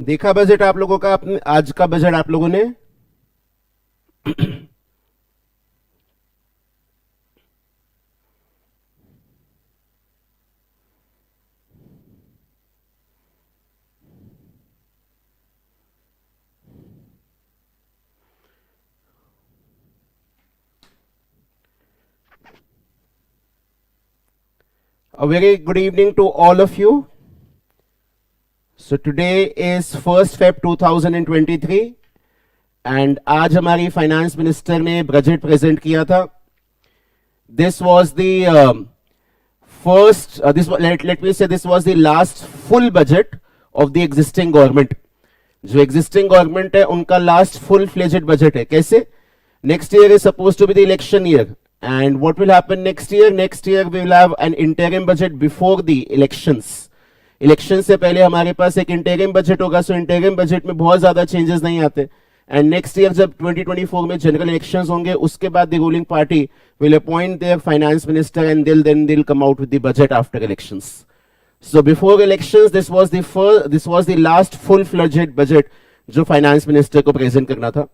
देखा बजट आप लोगों का, आज का बजट आप लोगों ने? A very good evening to all of you. So today is 1st Feb 2023 and आज हमारी फाइनेंस मिनिस्टर ने बजट प्रेजेंट किया था. This was the first, let me say this was the last full budget of the existing government. जो existing government है उनका last full fledged budget है. कैसे? Next year is supposed to be the election year. And what will happen next year? Next year we will have an interim budget before the elections. Election से पहले हमारे पास एक interim budget होगा. सो interim budget में बहुत ज्यादा changes नहीं आते. एंड नेक्स्ट ईयर जब 2024 में जनरल इलेक्शंस होंगे, उसके बाद the ruling party will appoint their finance minister and they'll come out with the budget after elections. So before elections this was the last full fledged budget जो finance minister को present करना था.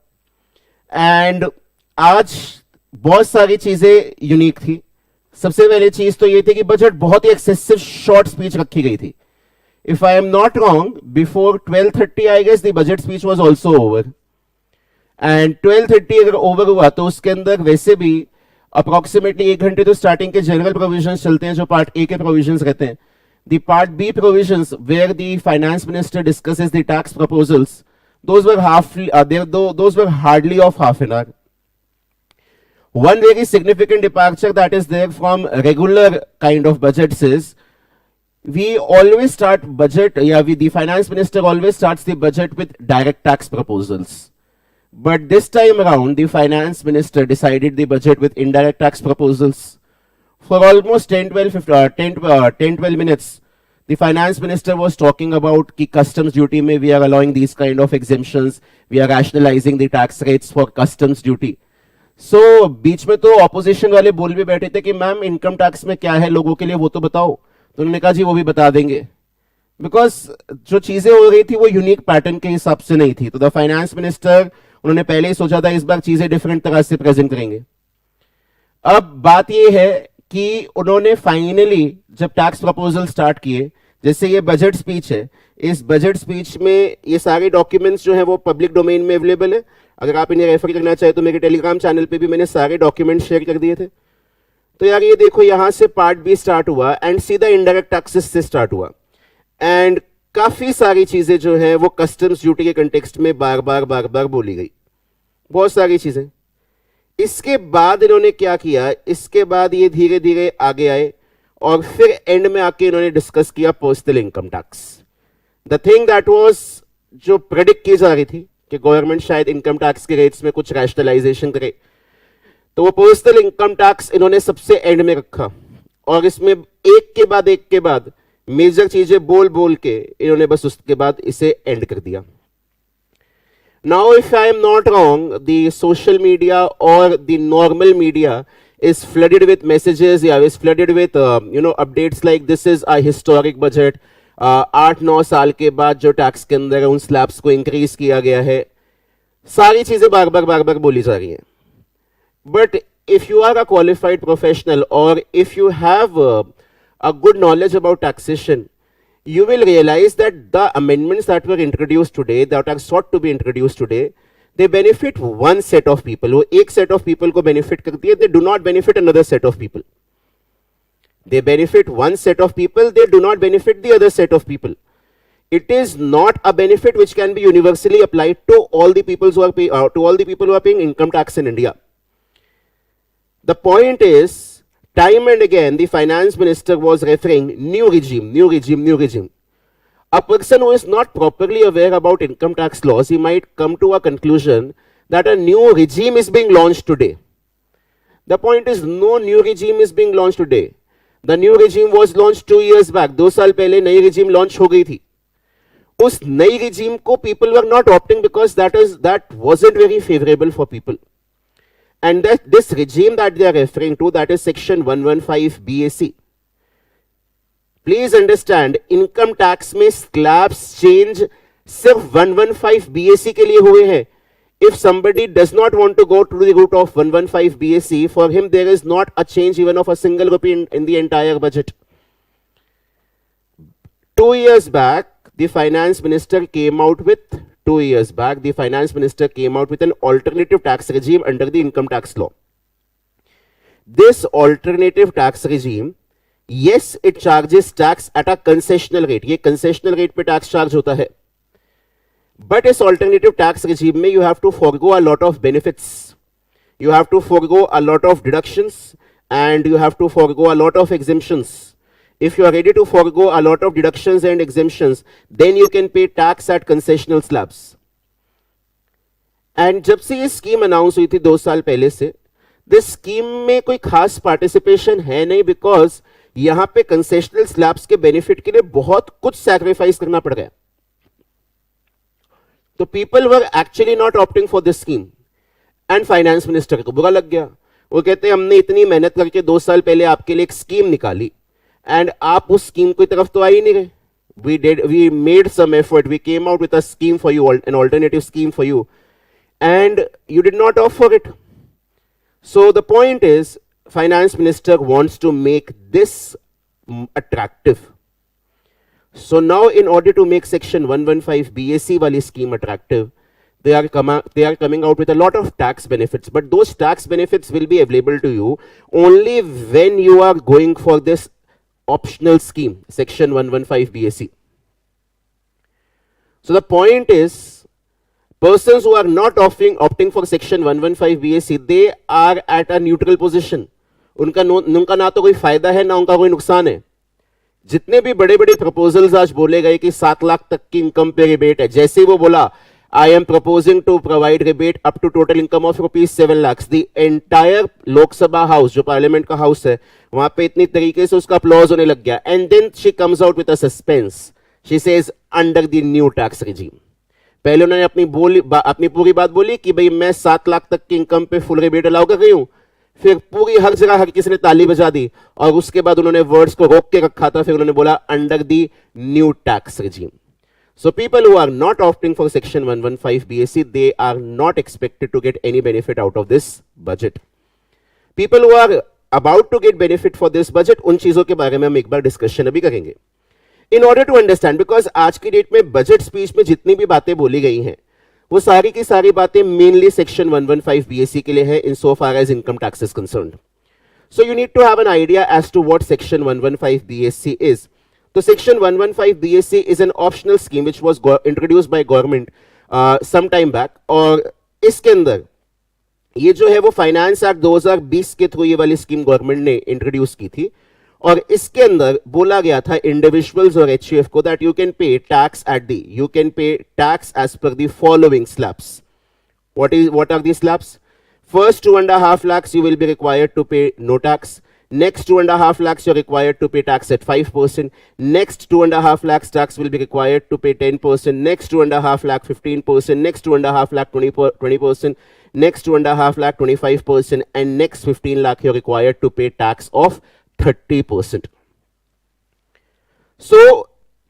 And आज बहुत सारी चीजें unique थी. सबसे पहली चीज तो ये थी कि बजट बहुत ही एक्सेसिव शॉर्ट स्पीच रखी गई थी. If I am not wrong, before 12:30, I guess the budget speech was also over. And 12:30 अगर over हुआ तो उसके अंदर वैसे भी approximately 1 घंटे तो starting के general provisions चलते हैं जो part A के provisions रहते हैं. The part B provisions where the finance minister discusses the tax proposals, those were hardly of half an hour. One very significant departure that is there from regular kind of budgets is we always start budget, the finance minister always starts the budget with direct tax proposals. But this time around, the finance minister decided the budget with indirect tax proposals. For almost 10-12 minutes, the finance minister was talking about ki customs duty mein we are allowing these kind of exemptions, we are rationalizing the tax rates for customs duty. So, बीच में तो opposition वाले बोल भी बैठे थे कि ma'am income tax में क्या है लोगों के लिए वो तो बताओ. तो उन्होंने कहा जी वो भी बता देंगे. बिकॉज जो चीजें हो रही थी वो यूनिक पैटर्न के हिसाब से नहीं थी. तो द फाइनेंस मिनिस्टर उन्होंने पहले ही सोचा था इस बार चीजें डिफरेंट तरह से प्रेजेंट करेंगे. अब बात ये है कि उन्होंने फाइनली जब टैक्स प्रपोजल स्टार्ट किए, जैसे ये बजट स्पीच है, इस बजट स्पीच में ये सारे डॉक्यूमेंट्स जो है वो पब्लिक डोमेन में अवेलेबल है. अगर आप इन्हें रेफर करना चाहे तो मेरे टेलीग्राम चैनल पे भी मैंने सारे डॉक्यूमेंट शेयर कर दिए थे. तो यार ये देखो यहां से पार्ट बी स्टार्ट हुआ एंड सीधा इनडायरेक्ट टैक्सेस से स्टार्ट हुआ. एंड काफी सारी चीजें जो है वो कस्टम्स ड्यूटी के कंटेक्स्ट में बार बार बोली गई, बहुत सारी चीजें. इसके बाद इन्होंने क्या किया, इसके बाद ये धीरे धीरे आगे आए और फिर एंड में आके इन्होंने डिस्कस किया personal income tax. The thing that was जो प्रेडिक्ट की जा रही थी कि गवर्नमेंट शायद इनकम टैक्स के रेट्स में कुछ रैशनलाइजेशन करे, तो वो पर्सनल इनकम टैक्स इन्होंने सबसे एंड में रखा. और इसमें एक के बाद मेजर चीजें बोल के इन्होंने बस उसके बाद इसे एंड कर दिया. Now if I am not wrong, the social media और the normal media is flooded with messages या is flooded with updates like this is a historic budget. 8-9 साल के बाद जो टैक्स के अंदर उन स्लैब्स को इंक्रीज किया गया है, सारी चीजें बार बार बोली जा रही हैं. But if you are a qualified professional or if you have a good knowledge about taxation, you will realize that the amendments that were introduced today, that are sought to be introduced today, they benefit one set of people. वो एक set of people को benefit करती है, they do not benefit another set of people. They benefit one set of people, they do not benefit the other set of people. It is not a benefit which can be universally applied to all the people who are paying income tax in India. The point is, time and again, the finance minister was referring new regime. A person who is not properly aware about income tax laws, he might come to a conclusion that a new regime is being launched today. The point is, no new regime is being launched today. The new regime was launched 2 years back. 2 साल पहले नई regime launch हो गई थी. उस नई regime को people were not opting because that wasn't very favorable for people. And that this regime that they are referring to, that is section 115 BAC. Please understand, income tax में slabs change सिर्फ 115 BSc के लिए हुए हैं. If somebody does not want to go to the route of 115 BSc, for him there is not a change even of a single rupee in the entire budget. 2 years back, the finance minister came out with an alternative tax regime under the income tax law. This alternative tax regime, yes, it charges tax at a concessional rate. ये concessional rate पे tax charge होता है. But इस alternative tax regime में you have to forego a lot of benefits. You have to forego a lot of deductions and you have to forego a lot of exemptions. If you are ready to forego a lot of deductions and exemptions, then you can pay tax at concessional slabs. And जब से ये scheme announce हुई थी 2 साल पहले से, this scheme में कोई खास पार्टिसिपेशन है नहीं, बिकॉज यहां पे कंसेशनल स्लैब्स के बेनिफिट के लिए बहुत कुछ सैक्रिफाइस करना पड़ गया. तो people were actually not opting for this scheme and finance minister को बुरा लग गया. वो कहते हैं हमने इतनी मेहनत करके 2 साल पहले आपके लिए एक स्कीम निकाली एंड आप उस स्कीम की तरफ तो आ ही नहीं गए. we made some effort, we came out with a scheme for you, an alternative scheme for you, and you did not offer it. So the point is, finance minister wants to make this attractive. So now in order to make section 115 BSc wali scheme attractive, they are coming out with a lot of tax benefits, but those tax benefits will be available to you only when you are going for this optional scheme, section 115 BSc. So the point is, persons who are not opting for section 115 BSc, they are at a neutral position. उनका ना तो कोई फायदा है ना उनका कोई नुकसान है. जितने भी बड़े बड़े प्रपोजल्स आज बोले गए कि 7 लाख तक की इनकम पे रिबेट है, जैसे वो बोला I am proposing to provide rebate up to total income of rupees 7 lakhs. The entire Lok Sabha house, जो पार्लियामेंट का हाउस है, वहां पे इतनी तरीके से उसका अप्लॉज होने लग गया. And then she comes out with a suspense. She says under the new tax regime. पहले उन्होंने अपनी पूरी बात बोली कि भाई मैं 7 लाख तक की इनकम पे फुल रिबेट अलाउ कर रही हूं. फिर पूरी हर जगह हर किसी ने ताली बजा दी और उसके बाद उन्होंने वर्ड्स को रोक के रखा था. फिर उन्होंने बोला under the new tax regime. So people who are not opting for section 115 BSc, they are not expected to get any benefit out of this budget. People who are about to get benefit for this budget, उन चीजों के बारे में हम एक बार discussion अभी करेंगे. In order to understand, because आज की डेट में बजट स्पीच में जितनी भी बातें बोली गई हैं, वो सारी की सारी बातें मेनली सेक्शन 115 BSc के लिए है, in so far as income tax is concerned. So you need to have an idea as to what section 115 BSc is. So section 115 BSc is an optional scheme which was introduced by government some time back, और इसके अंदर ये जो है वो finance act 2020 के through ये वाली स्कीम गवर्नमेंट ने इंट्रोड्यूस की थी. और इसके अंदर बोला गया था इंडिविजुअल्स और एचयूएफ को that you can pay tax as per the following slabs. what are these slabs? First 2.5 lakhs you will be required to pay no tax. Next 2.5 lakhs you're required to pay tax at 5%. Next 2.5 lakhs tax will be required to pay 10%. Next 2.5 lakh 15%. Next 2.5 lakh 20%. Next 2.5 lakh 25%. And next 15 lakh you're required to pay tax of 30%. So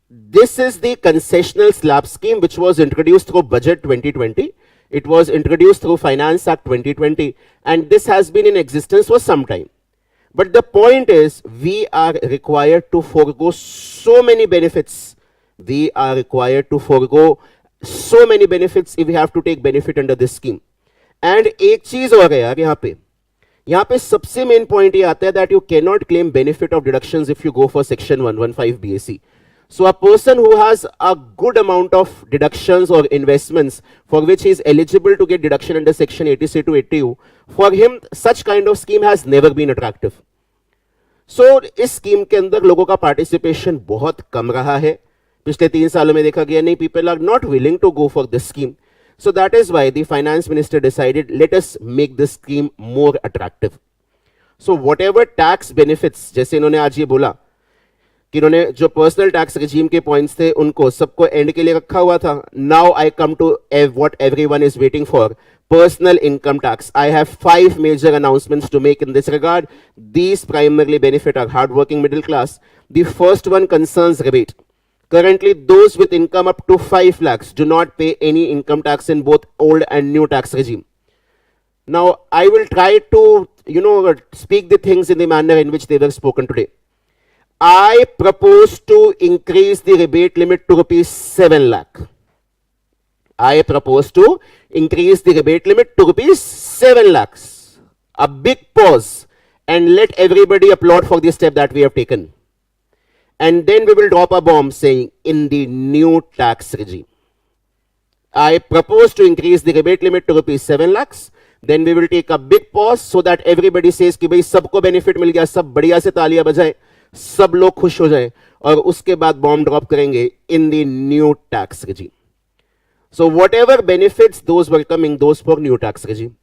this is the concessional slab scheme which was introduced through Budget 2020. It was introduced through Finance Act 2020, and this has been in existence for some time. But the point is, we are required to forego so many benefits. We are required to forego so many benefits if we have to take benefit under this scheme. And एक चीज और है यार यहाँ पे सबसे main point ये आता है that you cannot claim benefit of deductions if you go for section 115 BSc. So a person who has a good amount of deductions or investments for which he is eligible to get deduction under section 80C to 80U, for him such kind of scheme has never been attractive. So इस scheme के अंदर लोगों का participation बहुत कम रहा है. पिछले 3 सालों में देखा गया नहीं, people are not willing to go for this scheme. So that is why the finance minister decided, let us make this scheme more attractive. So whatever tax benefits, जैसे इन्होंने आज ये बोला कि इन्होंने जो पर्सनल टैक्स रिजीम के points थे उनको सबको एंड के लिए रखा हुआ था. Now I come to what everyone is waiting for, personal income tax. I have 5 major announcements to make in this regard. These primarily benefit our hardworking middle class. The first one concerns rebate. Currently, those with income up to 5 lakhs do not pay any income tax in both old and new tax regime. Now, I will try to, speak the things in the manner in which they were spoken today. I propose to increase the rebate limit to rupees 7 lakh. I propose to increase the rebate limit to rupees 7 lakhs. A big pause, and let everybody applaud for the step that we have taken. And then we will drop a bomb saying in the new tax regime. I propose to increase the rebate limit to rupees 7 lakhs. Then we will take a big pause so that everybody says कि भाई सबको benefit मिल गया, सब बढ़िया से तालियां बजाएं, सब लोग खुश हो जाएं, और उसके बाद बॉम्ब ड्रॉप करेंगे in the new tax regime. So whatever benefits those were coming, those for new tax regime.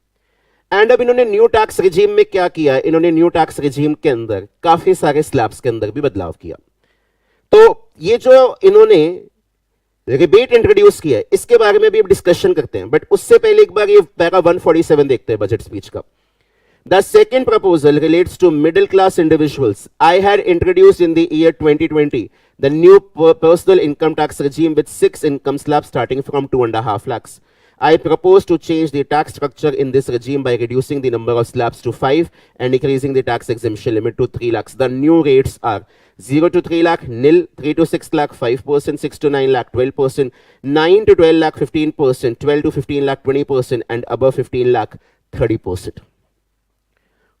And अब इन्होंने न्यू टैक्स रिजीम में क्या किया, इन्होंने न्यू टैक्स रिजीम के अंदर काफी सारे स्लैब्स के अंदर भी बदलाव किया. तो ये जो इन्होंने रिबेट इंट्रोड्यूस किया है, इसके बारे में भी डिस्कशन करते हैं, बट उससे पहले एक बार ये पैरा 147 देखते हैं बजट स्पीच का. The second proposal relates to middle class individuals. I had introduced in the year 2020 the new personal income tax regime with 6 income slabs starting from 2.5 lakhs. I propose to change the tax structure in this regime by reducing the number of slabs to 5 and increasing the tax exemption limit to 3 lakhs. The new rates are 0 to 3 lakh, nil, 3 to 6 lakh, 5%, 6 to 9 lakh, 12%, 9 to 12 lakh, 15%, 12 to 15 lakh, 20%, and above 15 lakh, 30%.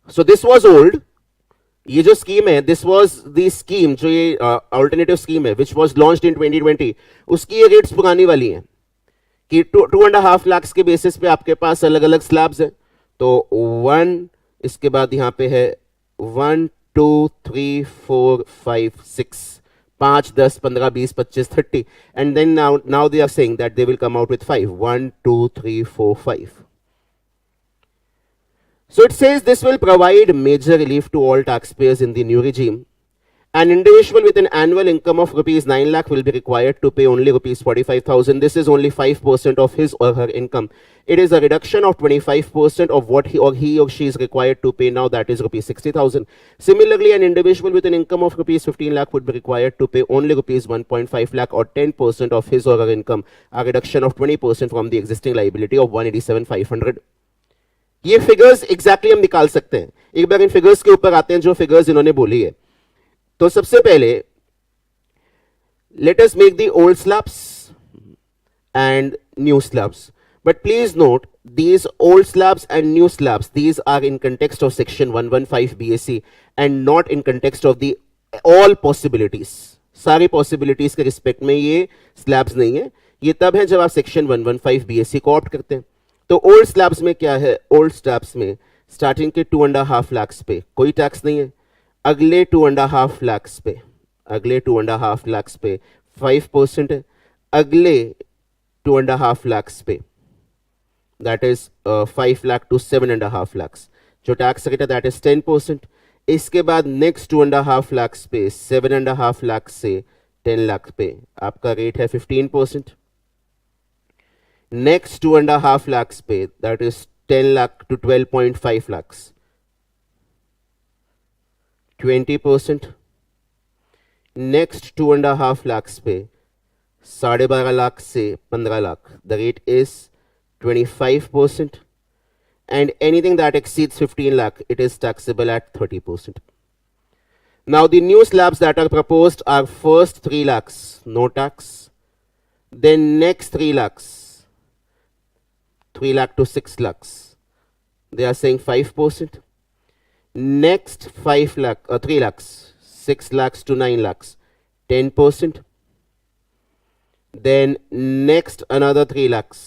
So this was old. ये जो scheme है, this was the scheme, जो ये alternative scheme है, which was launched in 2020, उसकी ये rates पुरानी वाली हैं कि 2.5 लाख के बेसिस पे आपके पास अलग अलग स्लैब्स हैं. तो 1, इसके बाद यहाँ पे है 1, 2, 3, 4, 5, 6, 5, 10, 15, 20, 25, 30, and then now they are saying that they will come out with 5. 1, 2, 3, 4, 5. So it says this will provide major relief to all taxpayers in the new regime. An individual with an annual income of rupees 9 lakh will be required to pay only rupees 45,000. This is only 5% of his or her income. It is a reduction of 25% of what he or she is required to pay now, that is rupees 60,000. Similarly, an individual with an income of rupees 15 lakh would be required to pay only rupees 1.5 lakh or 10% of his or her income, a reduction of 20% from the existing liability of 187,500. ये figures exactly हम निकाल सकते हैं. एक बार इन figures के ऊपर आते हैं जो फिगर्स इन्होंने बोली है. तो सबसे पहले let us make the old slabs and new slabs. But please note these old slabs and new slabs, these are in context of section 115 BAC and not in context of the all possibilities. सारी possibilities के respect में ये slabs नहीं है. ये तब है जब आप सेक्शन 115 BAC को ऑप्ट करते हैं. तो ओल्ड स्लैब्स में क्या है, ओल्ड स्लैब्स में स्टार्टिंग के 2.5 लाख पे कोई टैक्स नहीं है. अगले 2.5 लाख पे, अगले 2.5 लाख पे 5% है. अगले 2.5 लाख पे that is 5 lakh to 7.5 lakh जो टैक्स रेट है दैट इज 10%. इसके बाद नेक्स्ट 2.5 लाख पे 7.5 लाख से 10 लाख पे आपका रेट है 15%. Next 2.5 lakhs pay, that is 10 lakh to 12.5 lakhs, 20%. Next 2.5 lakhs pay, 12.5 lakh से 15 lakh, the rate is 25%. And anything that exceeds 15 lakh, it is taxable at 30%. Now the new slabs that are proposed are first 3 lakhs, no tax. Then next 3 lakhs, 3 lakh to 6 lakhs, they are saying 5%. Next 3 lakhs, 6 lakhs to 9 lakhs, 10%. Then next another 3 lakhs,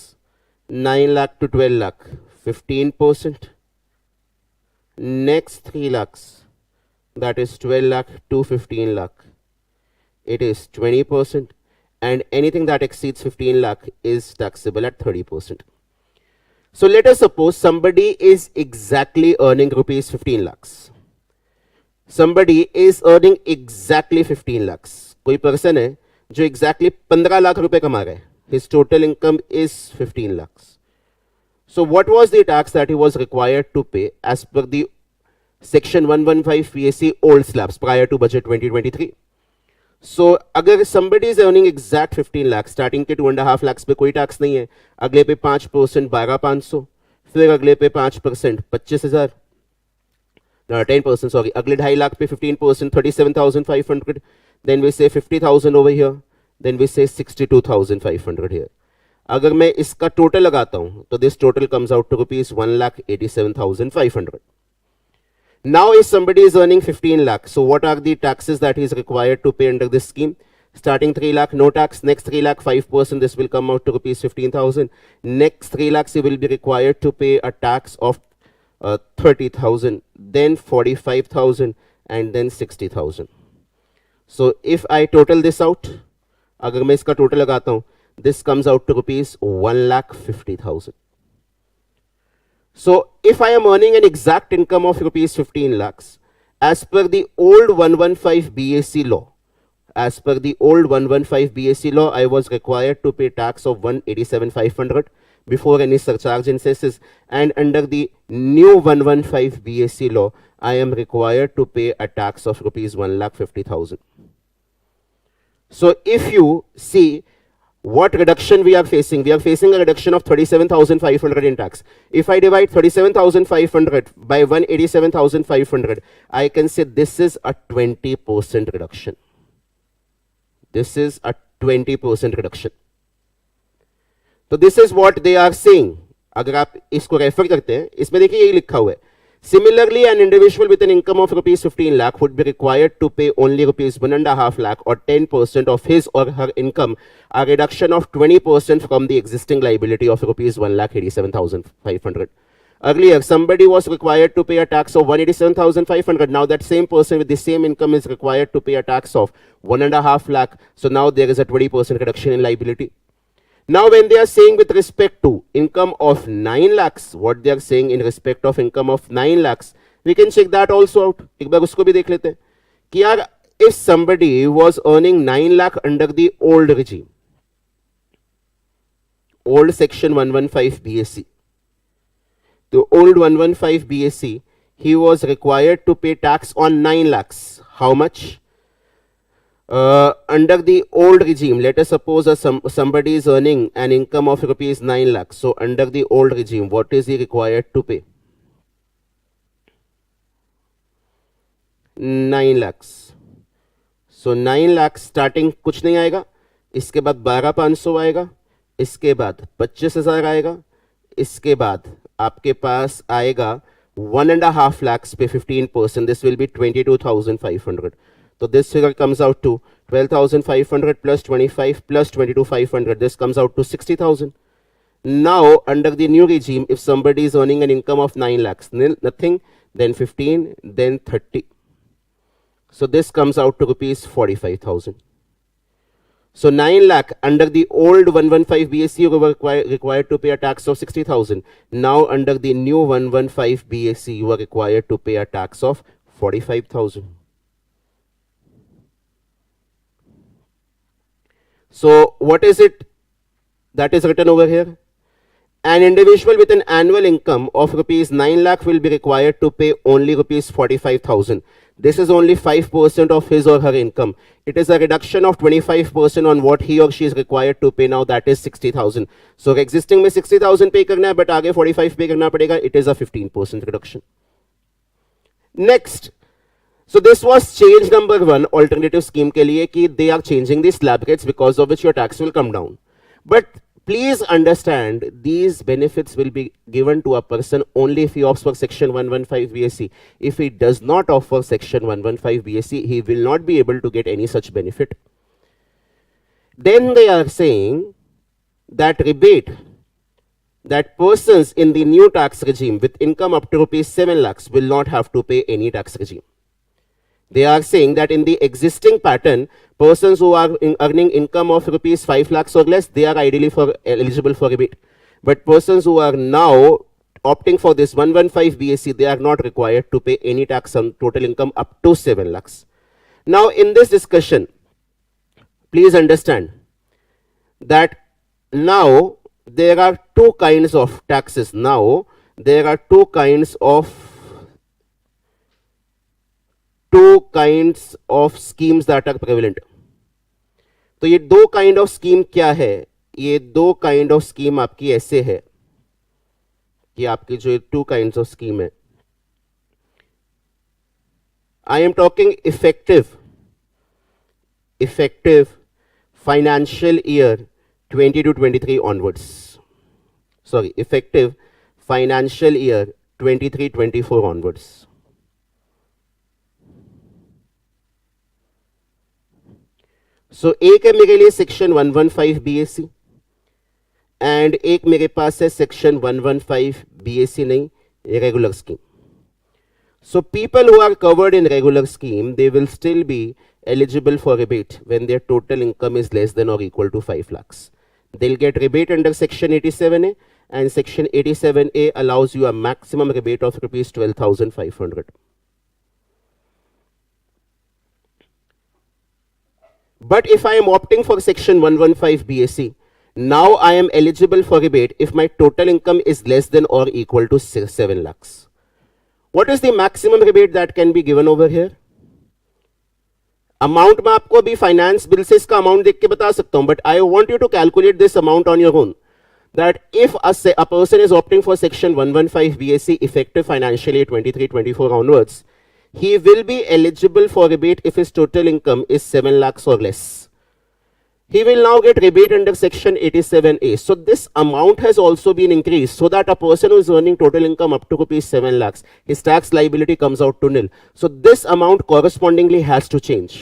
9 lakh to 12 lakh, 15%. Next 3 lakhs, that is 12 lakh to 15 lakh, it is 20%. And anything that exceeds 15 lakh is taxable at 30%. So let us suppose somebody is exactly earning rupees 15 lakhs. Somebody is earning exactly 15 lakhs. कोई person है जो exactly 15 lakh रुपए कमा रहा है. His total income is 15 lakhs. So what was the tax that he was required to pay as per the section 115 PAC old slabs prior to budget 2023? सो अगर somebody is earning exact 15 lakh, starting के 2.5 लाख पे कोई tax नहीं है, अगले पे 5% 12,500, फिर अगले पे 5% 25,000, 10%, sorry, अगले 2.5 लाख पे 15% 37,500, then we say 50,000 over here, then we say 62,500 here. अगर मैं इसका टोटल लगाता हूं तो this total comes out to rupees 1,87,500. Now if somebody is earning 15 lakh, so what are the taxes that he is required to pay under this scheme? Starting 3 lakh, no tax. Next 3 lakh, 5%, this will come out to rupees 15,000. Next 3 lakhs, he will be required to pay a tax of 30,000, then 45,000, and then 60,000. So if I total this out, अगर मैं इसका total लगाता हूं, this comes out to rupees 1,50,000. So if I am earning an exact income of rupees 15 lakhs, as per the old 115 BAC law, as per the old 115 BAC law, I was required to pay tax of 187,500 before any surcharge and cesses, and under the new 115 BAC law, I am required to pay a tax of rupees 1,50,000. So if you see what reduction we are facing a reduction of 37,500 in tax. If I divide 37,500 by 187,500, I can say this is a 20% reduction. This is a 20% reduction. So this is what they are saying. अगर आप इसको refer करते हैं, इसमें देखिए यही लिखा हुआ है. Similarly, an individual with an income of rupees 15 lakh would be required to pay only rupees 1.5 lakh or 10% of his or her income, a reduction of 20% from the existing liability of rupees 1,87,500. Earlier, somebody was required to pay a tax of 187,500. Now that same person with the same income is required to pay a tax of 1.5 lakh. So now there is a 20% reduction in liability. Now when they are saying with respect to income of 9 lakhs, what they are saying in respect of income of 9 lakhs, we can check that also out. एक बार उसको भी देख लेते हैं कि यार if somebody was earning 9 lakh under the old regime, old section 115 BAC, the old 115 BAC, he was required to pay tax on 9 lakhs. How much? Under the old regime, let us suppose somebody is earning an income of rupees 9 lakhs. So under the old regime, what is he required to pay? 9 lakhs. So 9 lakhs starting कुछ नहीं आएगा, इसके बाद 12,500 आएगा, इसके बाद 25,000 आएगा, इसके बाद आपके पास आएगा 1.5 lakhs पे 15%. This will be 22,500. So this figure comes out to 12,500 plus 25 plus 22,500. This comes out to 60,000. Now under the new regime, if somebody is earning an income of 9 lakhs, nothing, then 15, then 30. So this comes out to rupees 45,000. So 9 lakh under the old 115 BAC, you were required to pay a tax of 60,000. Now under the new 115 BAC, you are required to pay a tax of 45,000. So what is it that is written over here? An individual with an annual income of rupees 9 lakh will be required to pay only rupees 45,000. This is only 5% of his or her income. It is a reduction of 25% on what he or she is required to pay now, that is 60,000. So existing में 60,000 pay करना है, but आगे 45 pay करना पड़ेगा. It is a 15% reduction. Next. So this was change number 1 alternative scheme के लिए कि they are changing the slab rates because of which your tax will come down. But please understand, these benefits will be given to a person only if he opts for section 115 BAC. If he does not offer section 115 BAC, he will not be able to get any such benefit. Then they are saying that rebate that persons in the new tax regime with income up to rupees 7 lakhs will not have to pay any tax regime. They are saying that in the existing pattern, persons who are earning income of rupees 5 lakhs or less, they are ideally eligible for rebate. But persons who are now opting for this 115 BAC, they are not required to pay any tax on total income up to 7 lakhs. Now in this discussion, please understand that now there are two kinds of taxes. Now there are two kinds of schemes that are prevalent. तो ये दो kind of scheme क्या है? ये दो kind of scheme आपकी ऐसे है कि आपकी जो टू काइंड ऑफ स्कीम है, I am talking effective financial year 20 to 23 onwards. Sorry, effective financial year 23-24 onwards. So एक है मेरे लिए सेक्शन 115 BAC एंड एक मेरे पास है सेक्शन 115 BAC नहीं, regular scheme. So people who are covered in regular scheme, they will still be eligible for rebate when their total income is less than or equal to 5 lakhs. They'll get rebate under section 87A, and section 87A allows you a maximum rebate of rupees 12,500. But if I am opting for section 115 BAC, now I am eligible for rebate if my total income is less than or equal to 7 lakhs. What is the maximum rebate that can be given over here? Amount मैं आपको अभी finance bill से इसका amount देख के बता सकता हूं, but I want you to calculate this amount on your own. That if a person is opting for section 115 BAC effective financial year 23-24 onwards, he will be eligible for rebate if his total income is 7 lakhs or less. He will now get rebate under section 87A. So this amount has also been increased so that a person who is earning total income up to rupees 7 lakhs, his tax liability comes out to nil. So this amount correspondingly has to change.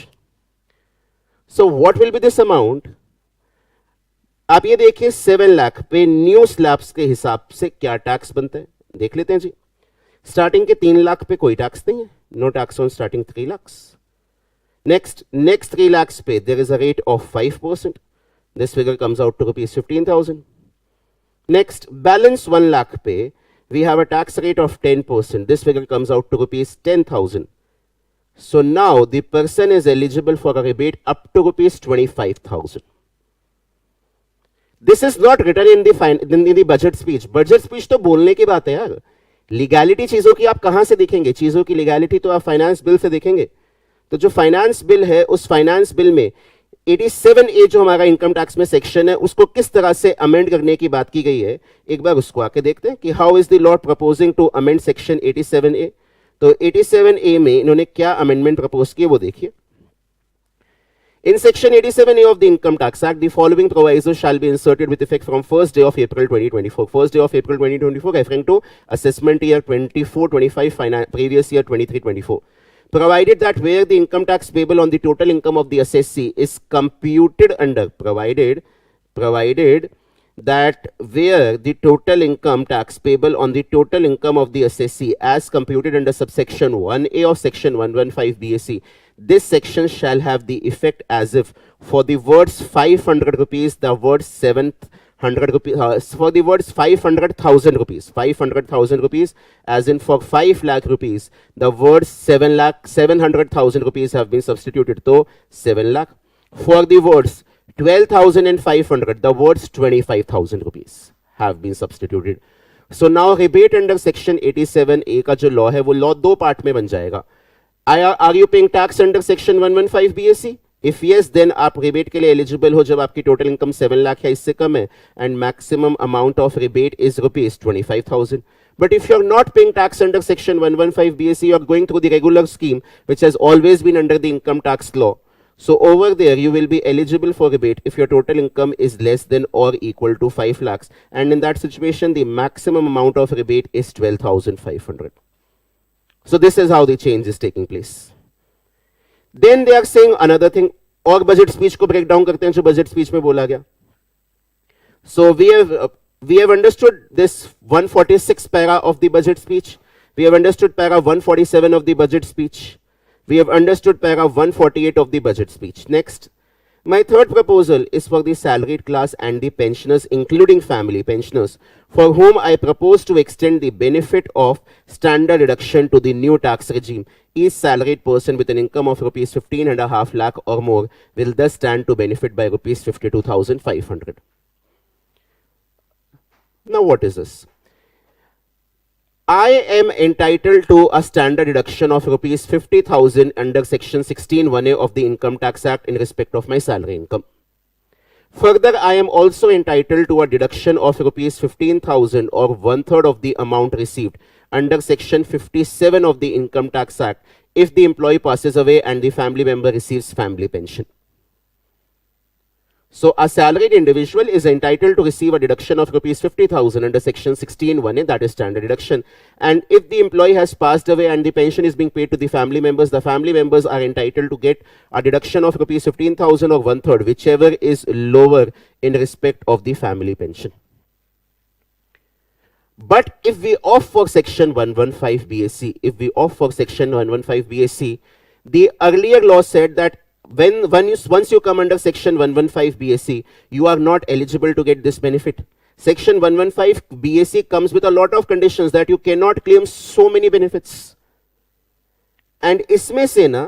So what will be this amount? आप ये देखिए 7 लाख पे new slabs के हिसाब से क्या tax बनता है, देख लेते हैं जी. स्टार्टिंग के 3 लाख पे कोई टैक्स नहीं है, no tax on starting 3 lakhs. Next 3 lakhs pay, there is a rate of 5%. This figure comes out to rupees 15,000. Next, balance 1 lakh pay, we have a tax rate of 10%. This figure comes out to rupees 10,000. So now the person is eligible for a rebate up to rupees 25,000. This is not written in the budget speech. Budget speech तो बोलने की बात है यार. Legality चीजों की आप कहां से देखेंगे? चीजों की लीगैलिटी तो आप फाइनेंस बिल से देखेंगे. तो जो फाइनेंस बिल है, उस फाइनेंस बिल में 87A जो हमारा इनकम टैक्स में सेक्शन है, उसको किस तरह से अमेंड करने की बात की गई है, एक बार उसको आके देखते हैं कि how is the law proposing to amend section 87A. तो 87A में इन्होंने क्या अमेंडमेंट प्रपोज किए वो देखिए. In section 87A of the Income Tax Act, the following provisos shall be inserted with effect from 1st day of April 2024. 1st day of April 2024 referring to assessment year 24-25, previous year 23-24. Provided that where the income tax payable on the total income of the assessee is computed under, provided that where the total income tax payable on the total income of the assessee as computed under subsection 1A of section 115 BAC, this section shall have the effect as if for the words 500 rupees, the words 700 rupees, for the words 500,000 rupees, as in for 5 lakh rupees, the words 700,000 rupees have been substituted to 7 lakh. For the words 12,500, the words 25,000 rupees have been substituted. So now rebate under section 87A का जो law है, वो law दो part में बन जाएगा. Are you paying tax under section 115 BAC? If yes, then आप rebate के लिए eligible हो जब आपकी total income 7 lakh या इससे कम है, and maximum amount of rebate is rupees 25,000. But if you're not paying tax under section 115 BAC, you're going through the regular scheme, which has always been under the income tax law. So over there, you will be eligible for rebate if your total income is less than or equal to 5 lakhs. And in that situation, the maximum amount of rebate is 12,500. So this is how the change is taking place. Then they are saying another thing. और budget speech को break down करते हैं जो budget speech में बोला गया. So we have understood this 146 para of the budget speech. We have understood para 147 of the budget speech. We have understood para 148 of the budget speech. Next, my third proposal is for the salaried class and the pensioners, including family pensioners, for whom I propose to extend the benefit of standard deduction to the new tax regime. Each salaried person with an income of rupees 15.5 lakh or more will thus stand to benefit by rupees 52,500. Now what is this? I am entitled to a standard deduction of rupees 50,000 under section 16(1)(a) of the Income Tax Act in respect of my salary income. Further, I am also entitled to a deduction of rupees 15,000 or one-third of the amount received under section 57 of the Income Tax Act if the employee passes away and the family member receives family pension. So a salaried individual is entitled to receive a deduction of rupees 50,000 under section 16(1)(a), that is standard deduction. And if the employee has passed away and the pension is being paid to the family members are entitled to get a deduction of rupees 15,000 or one-third, whichever is lower in respect of the family pension. But if we opt for section 115 BSc, the earlier law said that once you come under section 115 BSc, you are not eligible to get this benefit. Section 115 BSc comes with a lot of conditions that you cannot claim so many benefits. And इसमें से ना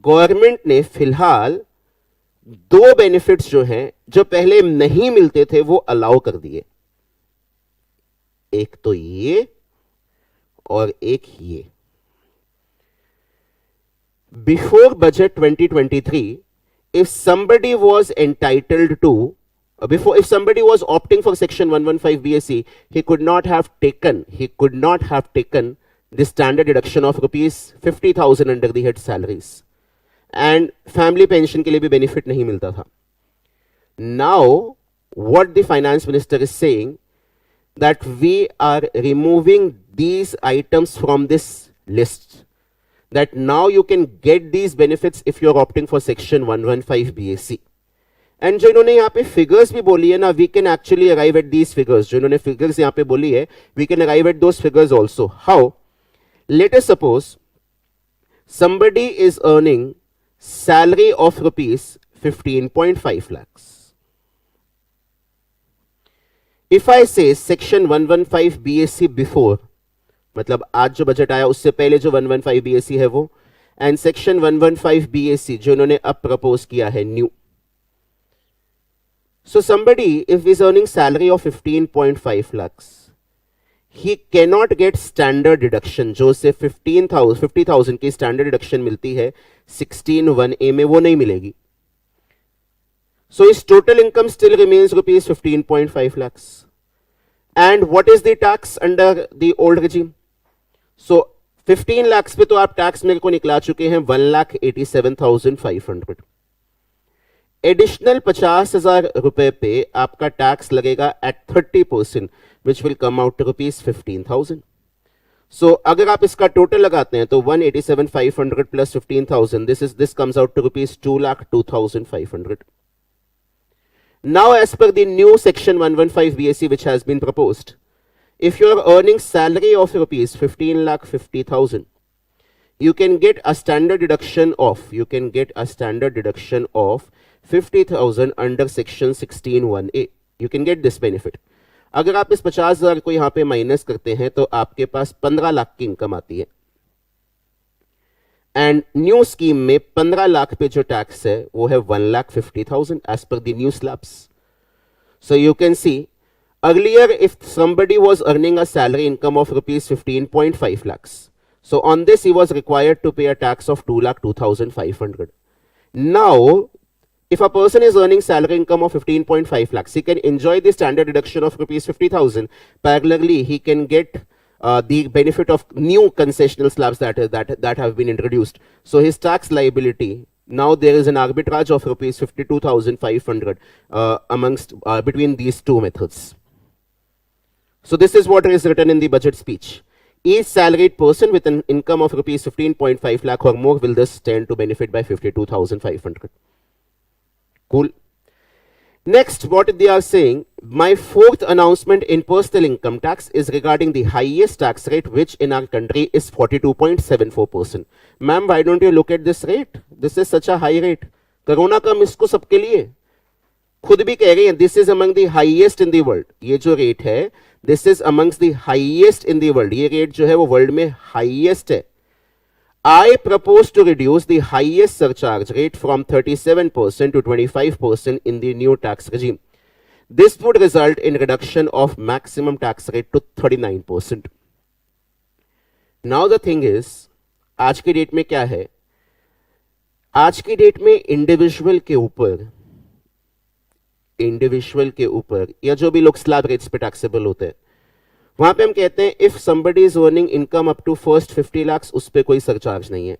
government ने फिलहाल दो benefits जो हैं जो पहले नहीं मिलते थे वो अलाउ कर दिए. एक तो ये और एक ये. Before budget 2023, if somebody was entitled to, if somebody was opting for section 115 BSc, he could not have taken the standard deduction of rupees 50,000 under the head salaries. And family pension के लिए भी benefit नहीं मिलता था. Now, what the finance minister is saying, that we are removing these items from this list. That now you can get these benefits if you're opting for section 115 BSc. And जो इन्होंने यहाँ पे figures भी बोली है ना, we can actually arrive at these figures. जो इन्होंने figures यहाँ पे बोली है, we can arrive at those figures also. How? Let us suppose somebody is earning salary of rupees 15.5 lakhs. If I say section 115 BSc before, मतलब आज जो budget आया उससे पहले जो 115 BSc है वो, एंड सेक्शन 115 BSc जो इन्होंने अब प्रपोज किया है new. So somebody, if is earning salary of 15.5 lakhs, he cannot get standard deduction. जो से 50,000 की standard deduction मिलती है 16(1)(a) में, वो नहीं मिलेगी. So his total income still remains rupees 15.5 lakhs. And what is the tax under the old regime? So 15 lakhs पे तो आप टैक्स मेरे को निकला चुके हैं 1,87,500. एडिशनल 50,000 रुपए पे आपका टैक्स लगेगा at 30%, which will come out to rupees 15,000. So अगर आप इसका टोटल लगाते हैं तो 1,87,500 plus 15,000, this comes out to rupees 2,02,500. Now, as per the new section 115 BSc which has been proposed, if you are earning salary of rupees 15,50,000, you can get a standard deduction of 50,000 under section 16(1)(a. You can get this benefit. अगर आप इस 50,000 को यहाँ पे minus करते हैं तो आपके पास 15 लाख की इनकम आती है. एंड न्यू स्कीम में 15 लाख पे जो टैक्स है वो है 1,50,000 as per the new slabs. So you can see earlier if somebody was earning a salary income of rupees 15.5 lakhs, so on this he was required to pay a tax of 2,02,500. Now, if a person is earning salary income of 15.5 lakhs, he can enjoy the standard deduction of rupees 50,000. Parallelly, he can get the benefit of new concessional slabs that have been introduced. So his tax liability, now there is an arbitrage of rupees 52,500 between these two methods. So this is what is written in the budget speech. Each salaried person with an income of rupees 15.5 lakh or more will thus stand to benefit by 52,500. Cool. Next, what they are saying, my fourth announcement in personal income tax is regarding the highest tax rate, which in our country is 42.74%. Ma'am, why don't you look at this rate? This is such a high rate. Corona का मिसको सबके लिए खुद भी कह रही हैं, this is among the highest in the world. ये जो रेट है, this is amongst the highest in the world. ये रेट जो है वो वर्ल्ड में highest है. I propose to reduce the highest surcharge rate from 37% to 25% in the new tax regime. This would result in reduction of maximum tax rate to 39%. Now the thing is, आज की date में क्या है? आज की date में individual के ऊपर इंडिविजुअल के ऊपर या जो भी लोग स्लैब रेट्स पे टैक्सेबल होते हैं, वहां पे हम कहते हैं if somebody is earning income up to first 50 lakh उस पर कोई सरचार्ज नहीं है।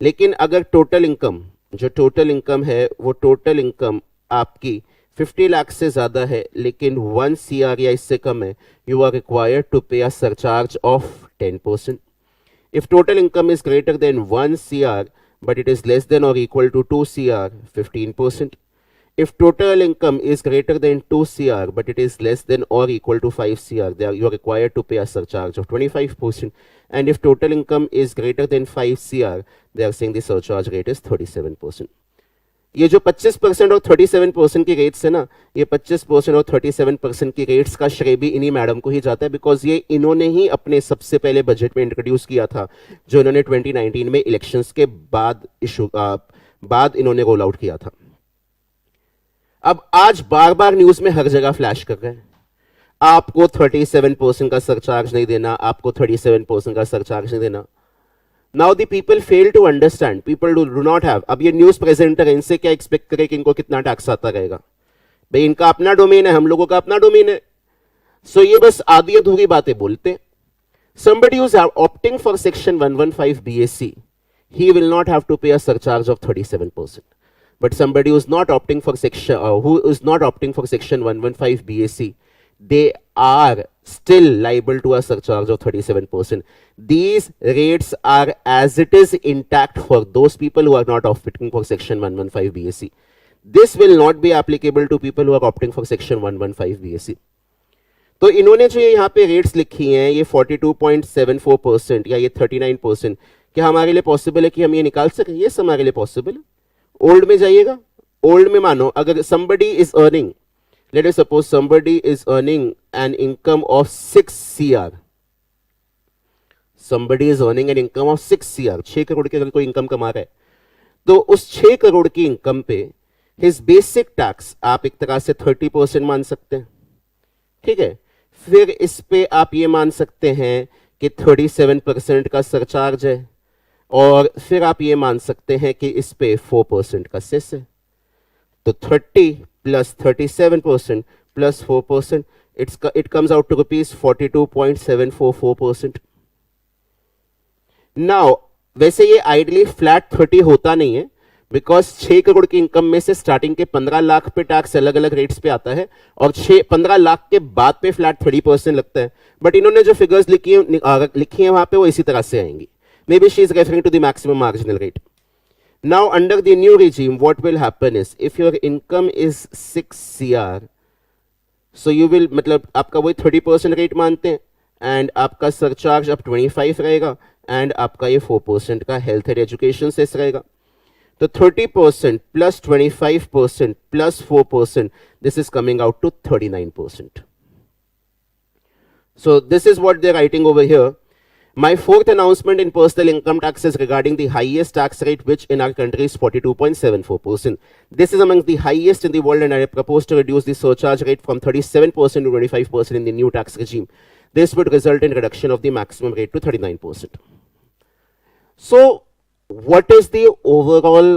लेकिन अगर टोटल इनकम, जो टोटल इनकम है वो टोटल इनकम आपकी 50 लाख से ज्यादा है लेकिन 1 CR या इससे कम है, यू आर रिक्वायर्ड टू पे अ surcharge of 10%. If total income is greater than 1 CR but it is less than or equal to 2 CR, 15%. If total income is greater than 2 CR but it is less than or equal to 5 CR, you are required to pay a surcharge of 25%. And if total income is greater than 5 CR, they are saying the surcharge rate is 37%. ये जो 25% और 37% की rates है ना, ये 25% और 37% की rates का श्रेय भी इन्हीं मैडम को ही जाता है, बिकॉज ये इन्होंने ही अपने सबसे पहले बजट में इंट्रोड्यूस किया था, जो इन्होंने 2019 में इलेक्शंस के बाद इन्होंने रोल आउट किया था। अब आज बार बार न्यूज में हर जगह फ्लैश कर रहे हैं, आपको 37% का सरचार्ज नहीं देना, आपको 37% का सरचार्ज नहीं देना। Now the people fail to understand. People do not have. अब ये न्यूज प्रेजेंटर है, इनसे क्या एक्सपेक्ट करें कि इनको कितना टैक्स आता रहेगा? भाई इनका अपना डोमेन है, हम लोगों का अपना डोमेन है। सो ये बस आधी अधूरी बातें बोलते हैं। Somebody who's opting for section 115 BSc, he will not have to pay a surcharge of 37%. But somebody who's not opting for section 115 BSc, they are still liable to a surcharge of 37%. These rates are as it is intact for those people who are not opting for section 115 BSc. This will not be applicable to people who are opting for section 115 BSc. तो इन्होंने जो यहाँ पे rates लिखी हैं, ये 42.74% या ये 39%, क्या हमारे लिए पॉसिबल है कि हम ये निकाल सकें? ये हमारे लिए पॉसिबल है। ओल्ड में जाइएगा, ओल्ड में मानो अगर somebody is earning, let us suppose somebody is earning an income of 6 CR. Somebody is earning an income of 6 CR. 6 crore की अगर कोई इनकम कमा रहा है, तो उस 6 करोड़ की इनकम पे his basic tax आप एक तरह से 30% मान सकते हैं, ठीक है। फिर इस पे आप ये मान सकते हैं कि 37% का सरचार्ज है, और फिर आप ये मान सकते हैं कि इस पे 4% का सेस है। तो 30 plus 37% plus 4%, it comes out to rupees 42.744%. Now, वैसे ये आइडली फ्लैट 30 होता नहीं है, बिकॉज 6 करोड़ की इनकम में से स्टार्टिंग के 15 लाख पे टैक्स अलग अलग रेट्स पे आता है, और 15 लाख के बाद पे फ्लैट 30% लगता है। बट इन्होंने जो फिगर्स लिखी है वहां पे वो इसी तरह से आएंगी। Maybe she is referring to the maximum marginal rate. Now, under the new regime, what will happen is, if your income is 6 CR, so you will, मतलब आपका वही 30% रेट मानते हैं, एंड आपका सरचार्ज अब 25 रहेगा, एंड आपका ये 4% का हेल्थ एंड एजुकेशन सेस रहेगा। तो 30% plus 25% plus 4%, this is coming out to 39%. So this is what they're writing over here. My fourth announcement in personal income tax is regarding the highest tax rate, which in our country is 42.74%. This is among the highest in the world, and I propose to reduce the surcharge rate from 37% to 25% in the new tax regime. This would result in reduction of the maximum rate to 39%. So, what is the overall,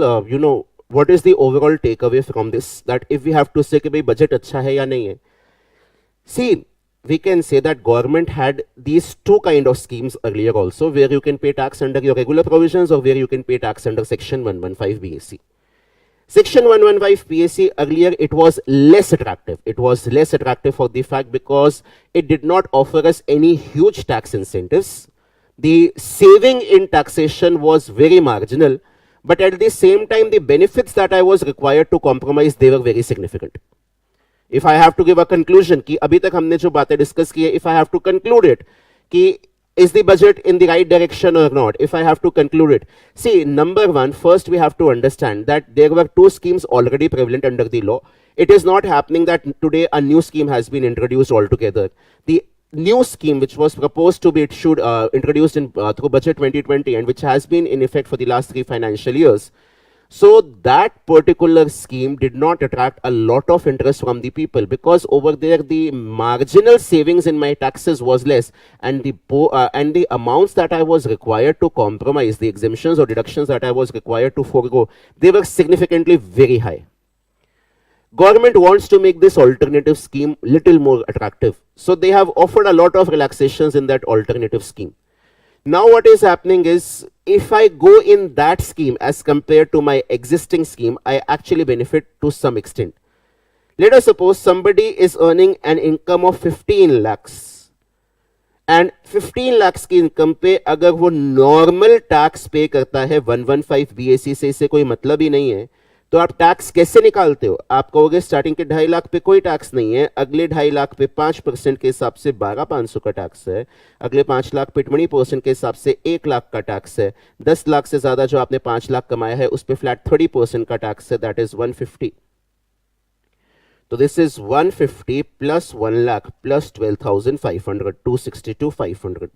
what is the overall takeaway from this? That if we have to say कि भाई budget अच्छा है या नहीं है? See, we can say that government had these two kind of schemes earlier also, where you can pay tax under your regular provisions or where you can pay tax under section 115 BSc. Section 115 BSc earlier, it was less attractive. It was less attractive for the fact because it did not offer us any huge tax incentives. The saving in taxation was very marginal, but at the same time, the benefits that I was required to compromise, they were very significant. If I have to give a conclusion कि अभी तक हमने जो बातें discuss की है, if I have to conclude it कि is the budget in the right direction or not, if I have to conclude it, see, number one, first we have to understand that there were two schemes already prevalent under the law. It is not happening that today a new scheme has been introduced altogether. The new scheme which was proposed to be introduced in through budget 2020 and which has been in effect for the last 3 financial years. So that particular scheme did not attract a lot of interest from the people, because over there the marginal savings in my taxes was less, and the amounts that I was required to compromise, the exemptions or deductions that I was required to forego, they were significantly very high. Government wants to make this alternative scheme little more attractive. So they have offered a lot of relaxations in that alternative scheme. Now what is happening is, if I go in that scheme as compared to my existing scheme, I actually benefit to some extent. Let us suppose somebody is earning an income of 15 lakhs. And 15 lakh की income पे अगर वो normal tax पे करता है 115 BSE से, इसे कोई मतलब ही नहीं है, तो आप टैक्स कैसे निकालते हो? आप कहोगे स्टार्टिंग के 2.5 लाख पे कोई टैक्स नहीं है, अगले 2.5 लाख पे 5% के हिसाब से 12,500 का टैक्स है, अगले 5 लाख पे 20% के हिसाब से 1 लाख का टैक्स है, 10 लाख से ज्यादा जो आपने 5 लाख कमाया है उस पर फ्लैट 30% का टैक्स है, that is 150. So this is 150 plus 1 lakh plus 12,500, 262,500.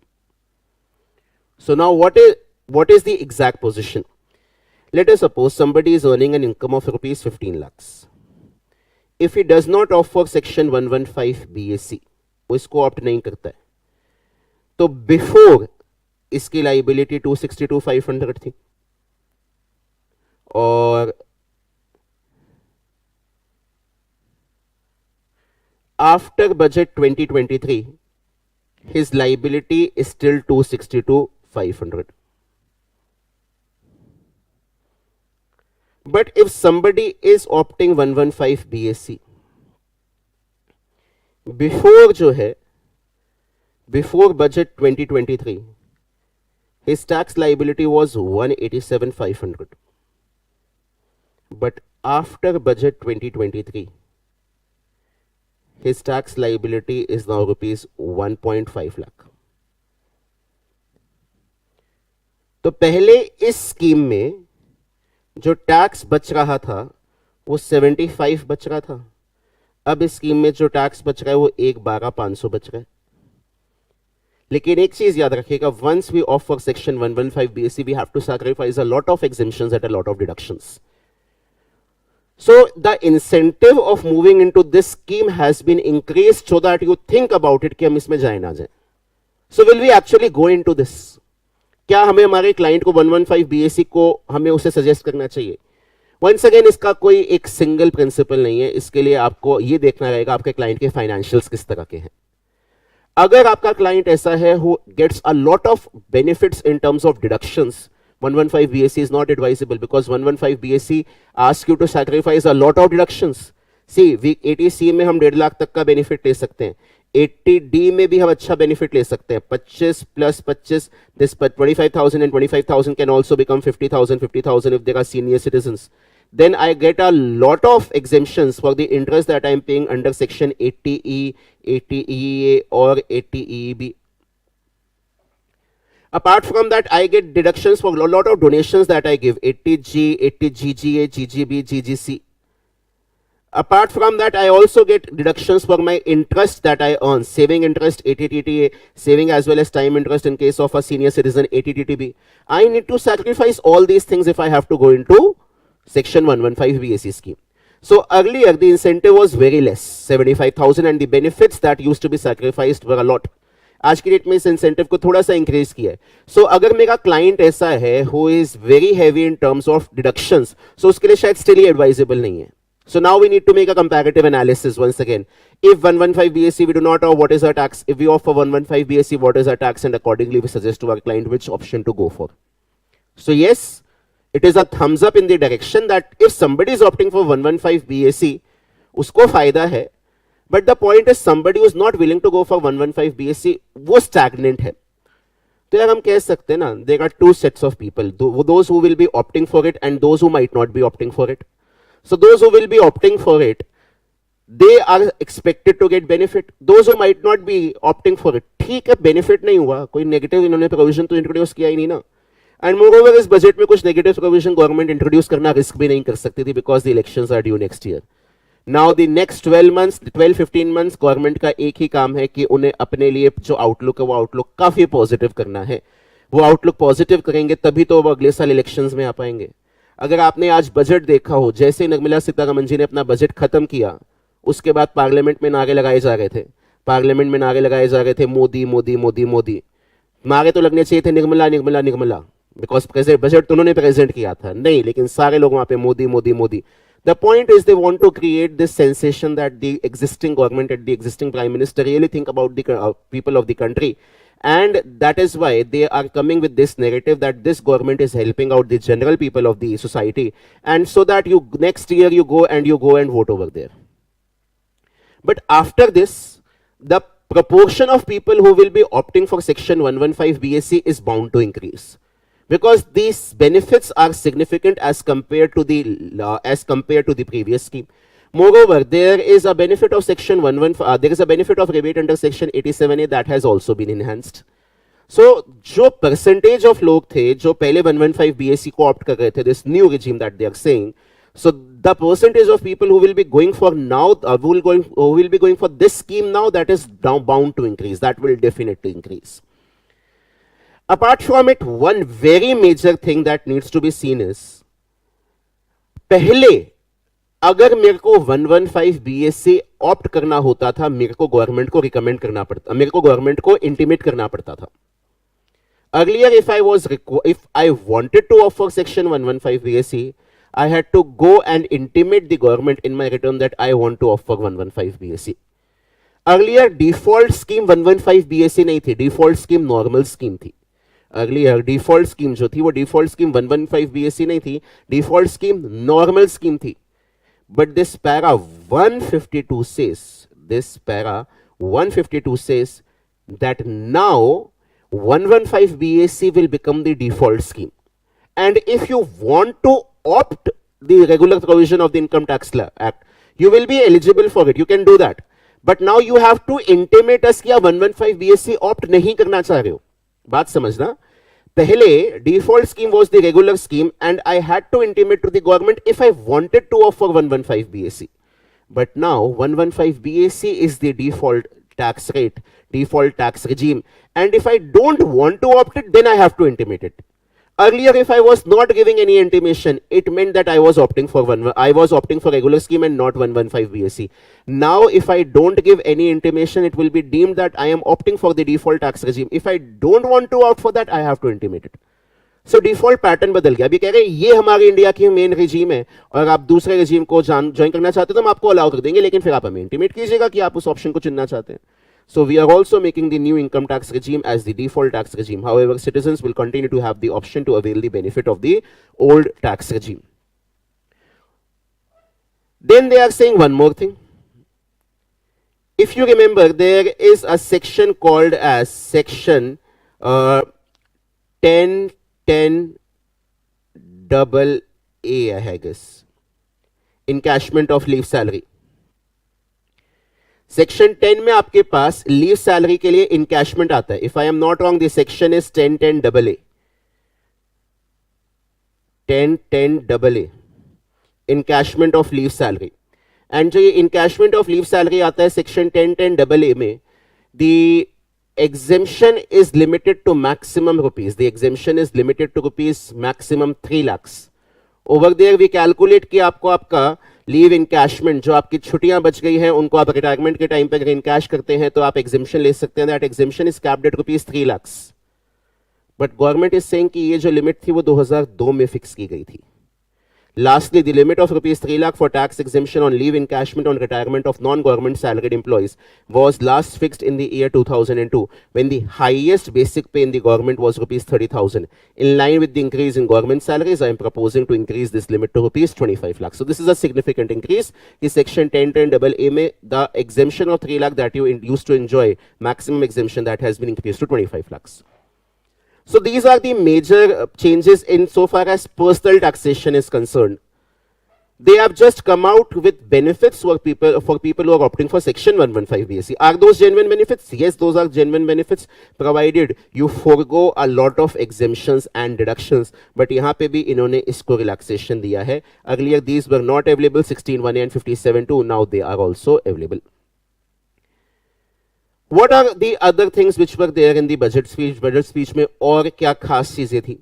So now what is the exact position? Let us suppose somebody is earning an income of rupees 15 lakhs. If he does not offer section 115 BAC, वो इसको opt नहीं करता है, तो before इसकी liability 262,500 थी, और after budget 2023 his liability is still 262,500. But if somebody is opting 115 BAC before जो है before budget 2023 his tax liability was 187,500, but after budget 2023 his tax liability is now rupees 1.5 lakh. तो पहले इस scheme में जो tax बच रहा था वो 75 बच रहा था, अब इस स्कीम में जो टैक्स बच रहा है वो 1,12,500 बच रहा है. लेकिन एक चीज याद रखिएगा, once we offer section 115 BSC we have to sacrifice a lot of exemptions at a lot of deductions. So the incentive of moving into this scheme has been increased so that you think about it कि हम इसमें जाए ना जाए. So will we actually go into this? क्या हमें हमारे client को 115 BAC को हमें उसे सजेस्ट करना चाहिए? वंस अगेन इसका कोई एक सिंगल प्रिंसिपल नहीं है, इसके लिए आपको ये देखना रहेगा आपके क्लाइंट के फाइनेंशियल्स किस तरह के हैं. अगर आपका क्लाइंट ऐसा है who gets a lot of benefits in terms of deductions, 115 BAC is not advisable because 115 BAC asks you to sacrifice a lot of deductions. See, 80C में हम 1.5 लाख तक का बेनिफिट ले सकते हैं, 80D में भी हम अच्छा बेनिफिट ले सकते हैं, 25 plus 25, this 25,000 and 25,000 can also become 50,000, 50,000 if they are senior citizens. Then I get a lot of exemptions for the interest that I am paying under section 80E, 80EA or 80EB. Apart from that, I get deductions for a lot of donations that I give, 80G, 80GGA, GGB, GGC. Apart from that, I also get deductions for my interest that I earn, saving interest, 80TTA, saving as well as time interest in case of a senior citizen, 80TTB. I need to sacrifice all these things if I have to go into section 115 BAC scheme. So earlier, the incentive was very less, 75,000, and the benefits that used to be sacrificed were a lot. आज की date में इस incentive को थोड़ा सा increase किया है. सो अगर मेरा क्लाइंट ऐसा है who is very heavy in terms of deductions, so उसके लिए शायद स्टिल एडवाइजेबल नहीं है. So now we need to make a comparative analysis once again. If 115 BAC we do not offer, what is our tax? If we offer 115 BAC, what is our tax? And accordingly we suggest to our client which option to go for. So yes, it is a thumbs up in the direction that if somebody is opting for 115 BAC, उसको फायदा है. But the point is somebody who is not willing to go for 115 BAC, वो stagnant है. तो यार हम कह सकते हैं ना, there are two sets of people, those who will be opting for it and those who might not be opting for it. So those who will be opting for it, they are expected to get benefit. Those who might not be opting for it, ठीक है benefit नहीं हुआ, कोई negative इन्होंने provision तो introduce किया ही नहीं ना. And moreover इस budget में कुछ negative provision government introduce करना risk भी नहीं कर सकती थी because the elections are due next year. Now the next 12 months, 12-15 months government का एक ही काम है कि उन्हें अपने लिए जो आउटलुक है वो आउटलुक काफी पॉजिटिव करना है. वो आउटलुक पॉजिटिव करेंगे तभी तो वो अगले साल इलेक्शंस में आ पाएंगे. अगर आपने आज बजट देखा हो, जैसे निर्मला सीतारमण जी ने अपना बजट खत्म किया, उसके बाद पार्लियामेंट में नारे लगाए जा रहे थे, पार्लियामेंट में नारे लगाए जा रहे थे मोदी मोदी मोदी मोदी. नारे तो लगने चाहिए थे निर्मला निर्मला निर्मला, बिकॉज बजट तो उन्होंने प्रेजेंट किया था नहीं, लेकिन सारे लोग वहां पे Modi Modi Modi. The point is they want to create this sensation that the existing government and the existing prime minister really think about the people of the country. And that is why they are coming with this narrative that this government is helping out the general people of the society. And so that you next year you go and vote over there. But after this, the proportion of people who will be opting for section 115 BSc is bound to increase, because these benefits are significant as compared to the previous scheme. Moreover, there is a benefit of section 115, there is a benefit of rebate under section 87A that has also been enhanced. So, जो percentage of लोग थे जो पहले 115 BSc को opt कर रहे थे, this new regime that they are saying, so the percentage of people who will be going for now, who will be going for this scheme now, that is now bound to increase. That will definitely increase. Apart from it, one very major thing that needs to be seen is, पहले अगर मेरे को 115 BSc opt करना होता था, मेरे को government को रिकमेंड करना पड़ता, मेरे को गवर्नमेंट को इंटीमेट करना पड़ता था. Earlier, if I wanted to offer section 115 BSc, I had to go and intimate the government in my return that I want to offer 115 BSc. Earlier, default scheme 115 BSc नहीं थी, default scheme normal scheme थी. Earlier, default scheme जो थी वो default scheme 115 BSc नहीं थी, default scheme normal scheme थी. But this para 152 says, that now 115 BSc will become the default scheme. And if you want to opt the regular provision of the Income Tax Act, you will be eligible for it. You can do that. But now you have to intimate us कि आप 115 BSc opt नहीं करना चाह रहे हो. बात समझना. पहले default scheme was the regular scheme and I had to intimate to the government if I wanted to offer 115 BSc. But now 115 BSc is the default tax rate, default tax regime. And if I don't want to opt it, then I have to intimate it. Earlier, if I was not giving any intimation, it meant that I was opting for regular scheme and not 115 BSc. Now, if I don't give any intimation, it will be deemed that I am opting for the default tax regime. If I don't want to opt for that, I have to intimate it. So default pattern बदल गया. अभी कह रहे हैं ये हमारी India की main regime है और आप दूसरे regime को ज्वाइन करना चाहते हो तो हम आपको अलाउ कर देंगे, लेकिन फिर आप हमें इंटीमेट कीजिएगा कि आप उस ऑप्शन को चुनना चाहते हैं. So we are also making the new income tax regime as the default tax regime. However, citizens will continue to have the option to avail the benefit of the old tax regime. Then they are saying one more thing. If you remember, there is a section called as section 1010 double A, I guess, encashment of leave salary. Section 10 में आपके पास leave salary के लिए encashment आता है. If I am not wrong, the section is 1010 double A, 1010 double A, encashment of leave salary. And जो ये encashment of leave salary आता है सेक्शन 1010 डबल ए में, the exemption is limited to maximum rupees. The exemption is limited to rupees maximum 3 lakhs. Over there we calculate कि आपको आपका leave encashment, जो आपकी छुट्टियां बच गई हैं उनको आप रिटायरमेंट के टाइम पर इनकैश करते हैं तो आप एग्जेम्पशन ले सकते हैं. That exemption is capped at rupees 3 lakhs. But government is saying कि ये जो लिमिट थी वो 2002 में फिक्स की गई थी. Lastly, the limit of rupees 3 lakh for tax exemption on leave encashment on retirement of non-government salaried employees was last fixed in the year 2002, when the highest basic pay in the government was rupees 30,000. In line with the increase in government salaries, I am proposing to increase this limit to rupees 25 lakhs. So this is a significant increase. In section 1010AA में the exemption of 3 lakh that you used to enjoy, maximum exemption, that has been increased to 25 lakhs. So these are the major changes in so far as personal taxation is concerned. They have just come out with benefits for people who are opting for section 115 BSc. Are those genuine benefits? Yes, those are genuine benefits, provided you forego a lot of exemptions and deductions. But यहाँ पे भी इन्होंने इसको relaxation दिया है. Earlier these were not available, 16(1)(a) and 57(2). Now they are also available. What are the other things which were there in the budget speech? Budget speech में और क्या खास चीजें थी?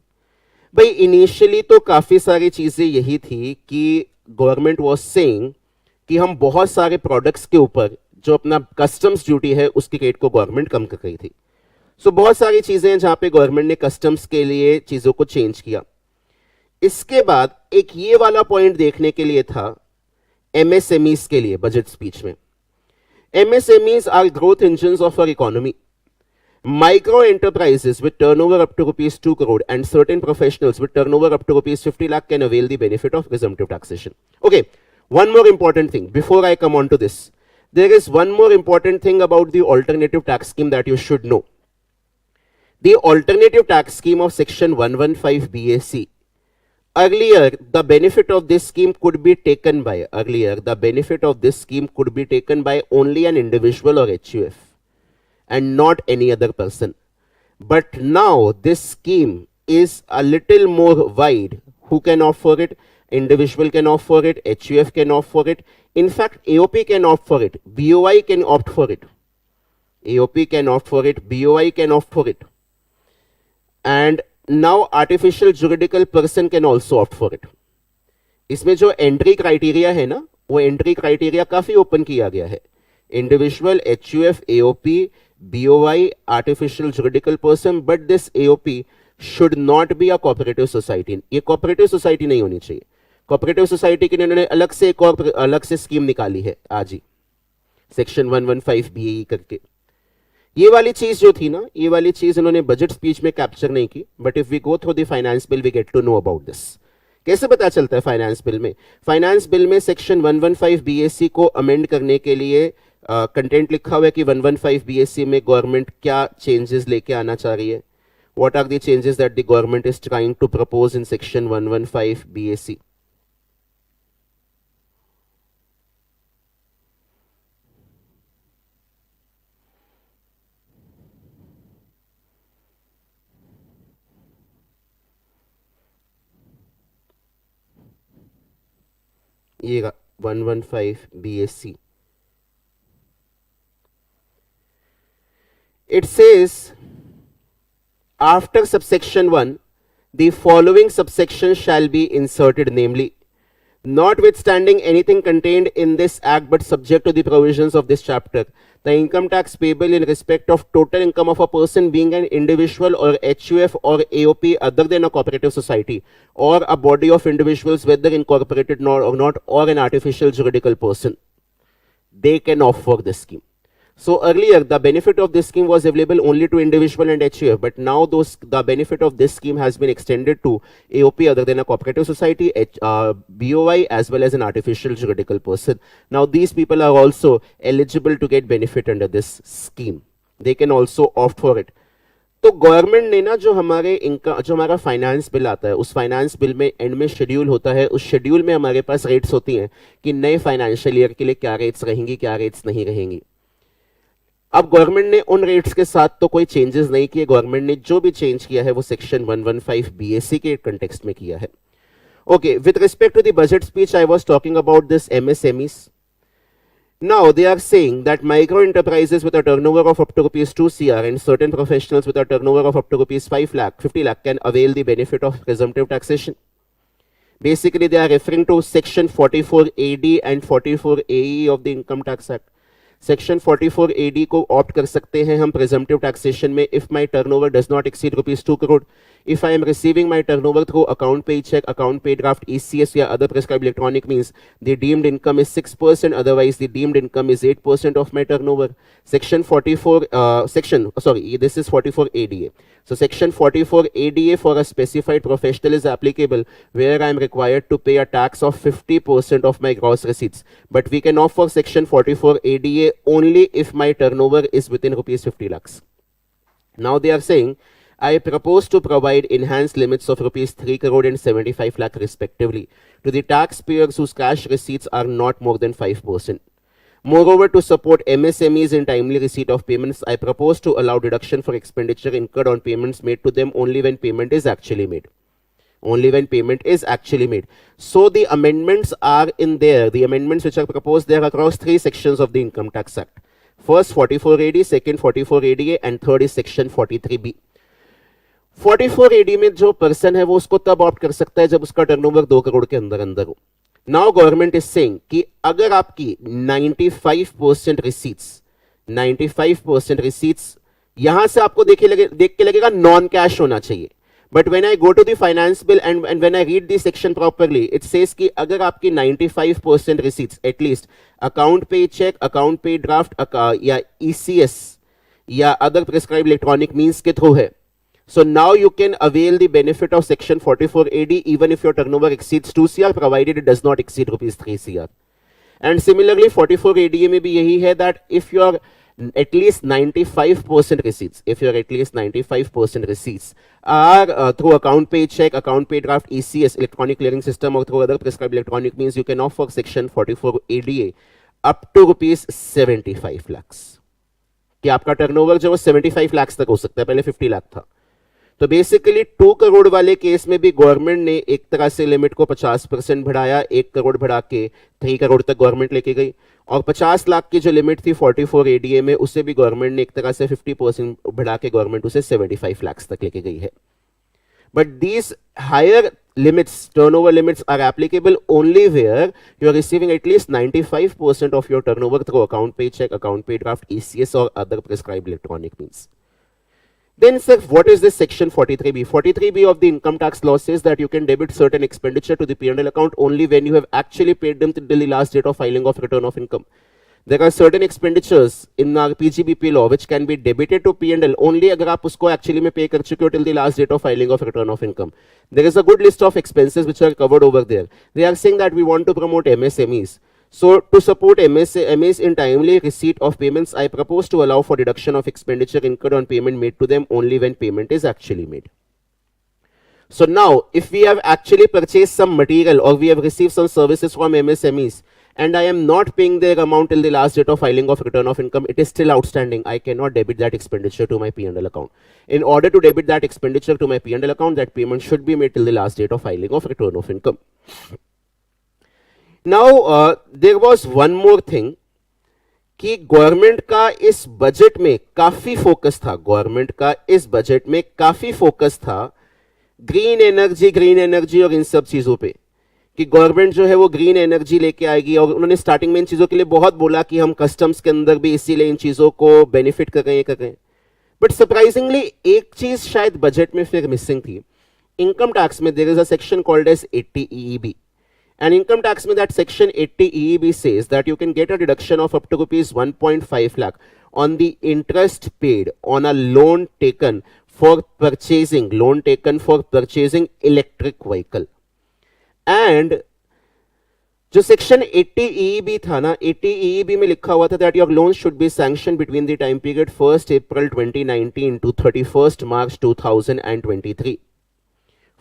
भाई इनिशियली तो काफी सारी चीजें यही थी कि गवर्नमेंट वाज सेइंग कि हम बहुत सारे प्रोडक्ट्स के ऊपर जो अपना कस्टम्स ड्यूटी है उसकी रेट को गवर्नमेंट कम कर रही थी. सो बहुत सारी चीजें हैं जहां पे गवर्नमेंट ने कस्टम्स के लिए चीजों को चेंज किया. इसके बाद एक ये वाला पॉइंट देखने के लिए था एमएसएमईज के लिए बजट स्पीच में। MSMEs are growth engines of our economy. Micro enterprises with turnover up to rupees 2 crore and certain professionals with turnover up to rupees 50 lakh can avail the benefit of presumptive taxation. Okay, one more important thing before I come on to this. There is one more important thing about the alternative tax scheme that you should know. The alternative tax scheme of section 115 BAC. Earlier, the benefit of this scheme could be taken by only an individual or HUF. And not any other person. But now this scheme is a little more wide. Who can opt for it? Individual can opt for it. HUF can opt for it. In fact, AOP can opt for it. BOI can opt for it. AOP can opt for it. BOI can opt for it. And now artificial juridical person can also opt for it. इसमें जो entry criteria है ना, वो entry criteria काफी open किया गया है. Individual, HUF, AOP, BOI, artificial juridical person, but this AOP should not be a cooperative society. ये cooperative society नहीं होनी चाहिए. Cooperative society के लिए उन्होंने अलग से स्कीम निकाली है आज ही, सेक्शन 115 BAE करके. ये वाली चीज जो थी ना, ये वाली चीज उन्होंने बजट स्पीच में कैप्चर नहीं की. But if we go through the finance bill we get to know about this. कैसे पता चलता है फाइनेंस बिल में? फाइनेंस बिल में सेक्शन 115 BAC को अमेंड करने के लिए कंटेंट लिखा हुआ है कि 115 BAC में गवर्नमेंट क्या चेंजेस लेके आना चाह रही है. What are the changes that the government is trying to propose in section 115 BAC? ये 115 BAC. It says, after subsection 1, the following subsection shall be inserted, namely, notwithstanding anything contained in this act but subject to the provisions of this chapter, the income tax payable in respect of total income of a person being an individual or HUF or AOP other than a cooperative society or a body of individuals, whether incorporated or not, or an artificial juridical person, they can opt for this scheme. So earlier the benefit of this scheme was available only to individual and HUF, but now the benefit of this scheme has been extended to AOP other than a cooperative society, BOI, as well as an artificial juridical person. Now these people are also eligible to get benefit under this scheme. They can also opt for it. तो government ने ना जो हमारा finance bill आता है, उस finance bill में and में शेड्यूल होता है. उस शेड्यूल में हमारे पास रेट्स होती हैं कि नए फाइनेंशियल ईयर के लिए क्या रेट्स रहेंगी, क्या रेट्स नहीं रहेंगी. अब गवर्नमेंट ने उन रेट्स के साथ तो कोई चेंजेस नहीं किए. गवर्नमेंट ने जो भी चेंज किया है वो सेक्शन 115 BAC के कंटेक्स्ट में किया है. Okay, with respect to the budget speech I was talking about this MSMEs. Now they are saying that micro enterprises with a turnover of up to rupees 2 crore and certain professionals with a turnover of up to rupees 50 lakh can avail the benefit of presumptive taxation. Basically they are referring to section 44 AD and 44 AE of the Income Tax Act. Section 44 AD को opt कर सकते हैं हम presumptive taxation में if my turnover does not exceed rupees 2 crore. If I am receiving my turnover through account pay check, account pay draft, ECS या other prescribed electronic means, the deemed income is 6%, otherwise the deemed income is 8% of my turnover. Section 44, this is 44 ADA. So section 44 ADA for a specified professional is applicable where I am required to pay a tax of 50% of my gross receipts. But we can opt for section 44 ADA only if my turnover is within rupees 50 lakhs. Now they are saying, I propose to provide enhanced limits of rupees 3 crore and 75 lakh respectively to the taxpayers whose cash receipts are not more than 5%. Moreover, to support MSMEs in timely receipt of payments, I propose to allow deduction for expenditure incurred on payments made to them only when payment is actually made. Only when payment is actually made. So the amendments are in there. The amendments which are proposed there across 3 sections of the Income Tax Act. First 44 AD, second 44 ADA, and third is section 43B. 44 AD में जो person है वो उसको तब opt कर सकता है जब उसका टर्नओवर 2 करोड़ के अंदर अंदर हो. नाउ गवर्नमेंट इज सेइंग कि अगर आपकी 95% रिसीट्स यहां से आपको देख के लगेगा नॉन कैश होना चाहिए, But when I go to the finance bill and when I read the section properly, it says कि अगर आपकी 95% receipts at least account pay check, account pay draft या ECS या other prescribed electronic means के through है, so now you can avail the benefit of section 44AD even if your turnover exceeds 2 CR provided it does not exceed rupees 3 CR. And similarly 44ADA में भी यही है that if you are at least 95% receipts, if your at least 95% receipts are through account pay check, account pay draft, ECS, electronic clearing system or through other prescribed electronic means, you can offer section 44 ADA up to rupees 75 lakhs. कि आपका turnover जो 75 लाख तक हो सकता है, पहले 50 लाख था. तो बेसिकली 2 करोड़ वाले केस में भी गवर्नमेंट ने एक तरह से लिमिट को 50% बढ़ाया, 1 करोड़ बढ़ा के 3 करोड़ तक गवर्नमेंट लेके गई, और 50 लाख की जो लिमिट थी 44 एडीए में उसे भी गवर्नमेंट ने एक तरह से 50% बढ़ा के गवर्नमेंट उसे 75 लाख तक लेके गई है. But these higher limits, turnover limits are applicable only where you are receiving at least 95% of your turnover through account pay check, account pay draft, ECS or other prescribed electronic means. Then, sir, what is this section 43B? 43B of the income tax law says that you can debit certain expenditure to the P&L account only when you have actually paid them till the last date of filing of return of income. There are certain expenditures in our PGBP law which can be debited to P&L only अगर आप उसको actually में pay कर चुके हो till the last date of filing of return of income. There is a good list of expenses which are covered over there. They are saying that we want to promote MSMEs. So to support MSMEs in timely receipt of payments, I propose to allow for deduction of expenditure incurred on payment made to them only when payment is actually made. So now, if we have actually purchased some material or we have received some services from MSMEs, and I am not paying their amount till the last date of filing of return of income, it is still outstanding. I cannot debit that expenditure to my P&L account. In order to debit that expenditure to my P&L account, that payment should be made till the last date of filing of return of income. Now, there was one more thing कि government का इस budget में काफी focus था, government का इस budget में काफी फोकस था ग्रीन एनर्जी और इन सब चीजों पे, कि गवर्नमेंट जो है वो ग्रीन एनर्जी लेके आएगी, और उन्होंने स्टार्टिंग में इन चीजों के लिए बहुत बोला कि हम कस्टम्स के अंदर भी इसीलिए इन चीजों को बेनिफिट कर रहे हैं. बट सरप्राइजिंगली एक चीज शायद बजट में फिर मिसिंग थी. इनकम टैक्स में there is a section called as 80 EEB, and income tax में that section 80 EEB says that you can get a deduction of up to rupees 1.5 lakh on the interest paid on a loan taken for purchasing electric vehicle. And जो section 80 EEB था ना, 80 EEB में लिखा हुआ था that your loans should be sanctioned between the time period 1st April 2019 to 31st March 2023.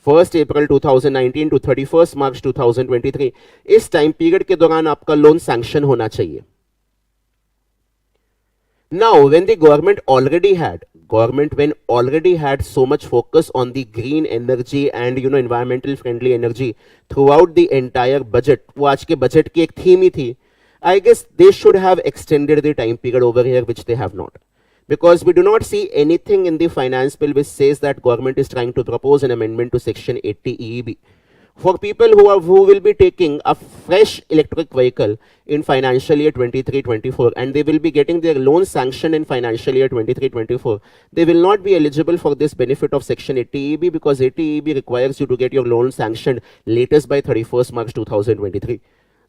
1st April 2019 to 31st March 2023, इस time period के दौरान आपका लोन सैंक्शन होना चाहिए. Now, when the government already had so much focus on the green energy and environmental friendly energy throughout the entire budget, वो आज के budget की एक थीम ही थी. I guess they should have extended the time period over here, which they have not. Because we do not see anything in the finance bill which says that government is trying to propose an amendment to section 80 EEB for people who will be taking a fresh electric vehicle in financial year 23-24, and they will be getting their loan sanctioned in financial year 23-24. They will not be eligible for this benefit of section 80 EEB because 80 EEB requires you to get your loan sanctioned latest by 31st March 2023.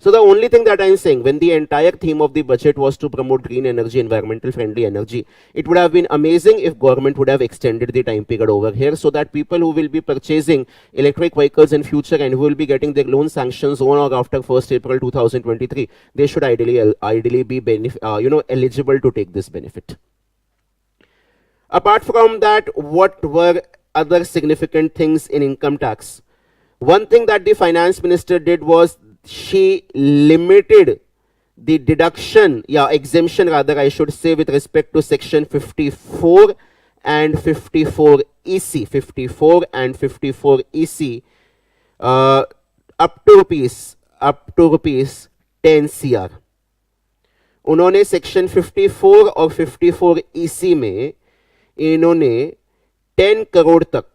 So the only thing that I am saying, when the entire theme of the budget was to promote green energy, environmental friendly energy, it would have been amazing if government would have extended the time period over here so that people who will be purchasing electric vehicles in future and who will be getting their loan sanctions on or after 1st April 2023, they should ideally be eligible to take this benefit. Apart from that, what were other significant things in income tax? One thing that the finance minister did was she limited the deduction, exemption rather I should say, with respect to section 54 and 54 EC, 54 and 54 EC up to rupees 10 CR. उन्होंने section 54 और 54 EC में इन्होंने 10 करोड़ तक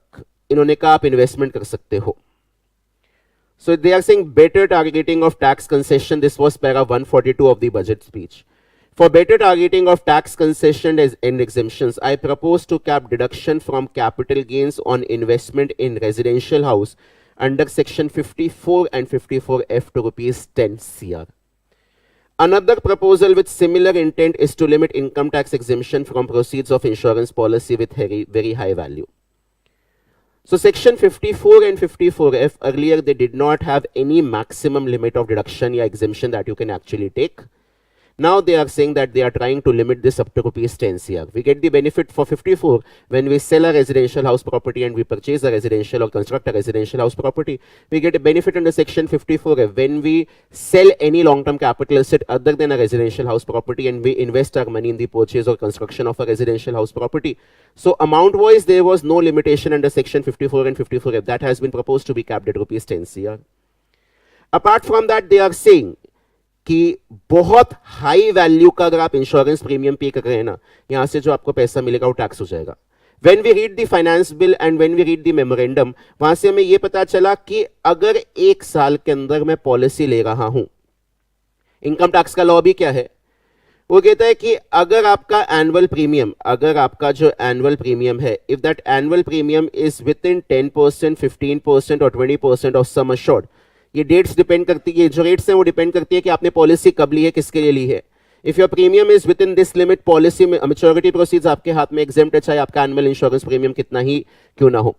इन्होंने कहा आप investment कर सकते हो. So they are saying better targeting of tax concession. This was para 142 of the budget speech. For better targeting of tax concession and exemptions, I propose to cap deduction from capital gains on investment in residential house under section 54 and 54F to rupees 10 crore. Another proposal with similar intent is to limit income tax exemption from proceeds of insurance policy with very high value. So section 54 and 54F, earlier they did not have any maximum limit of deduction or exemption that you can actually take. Now they are saying that they are trying to limit this up to rupees 10 crore. We get the benefit for 54 when we sell a residential house property and we purchase a residential or construct a residential house property. We get a benefit under section 54 when we sell any long-term capital asset other than a residential house property and we invest our money in the purchase or construction of a residential house property. So amount-wise, there was no limitation under section 54 and 54F. That has been proposed to be capped at rupees 10 crore. Apart from that, they are saying कि बहुत high value का अगर आप insurance premium पे कर रहे हैं ना, यहां से जो आपको पैसा मिलेगा वो टैक्स हो जाएगा. When we read the finance bill and when we read the memorandum, वहां से हमें ये पता चला कि अगर एक साल के अंदर मैं पॉलिसी ले रहा हूं, इनकम टैक्स का लॉ भी क्या है, वो कहता है कि अगर आपका एनुअल प्रीमियम, अगर आपका जो एनुअल प्रीमियम है, if that annual premium is with in 10%, 15% और 20% ऑफ सम अश्योर्ड, ये डेट्स डिपेंड करती है, जो रेट्स हैं वो डिपेंड करती है कि आपने पॉलिसी कब ली है, किसके लिए ली है. If your premium is with in this limit, policy में मैच्योरिटी प्रोसीड्स आपके हाथ में एग्जेम्प्ट है, चाहे आपका एनुअल इंश्योरेंस प्रीमियम कितना ही क्यों ना हो.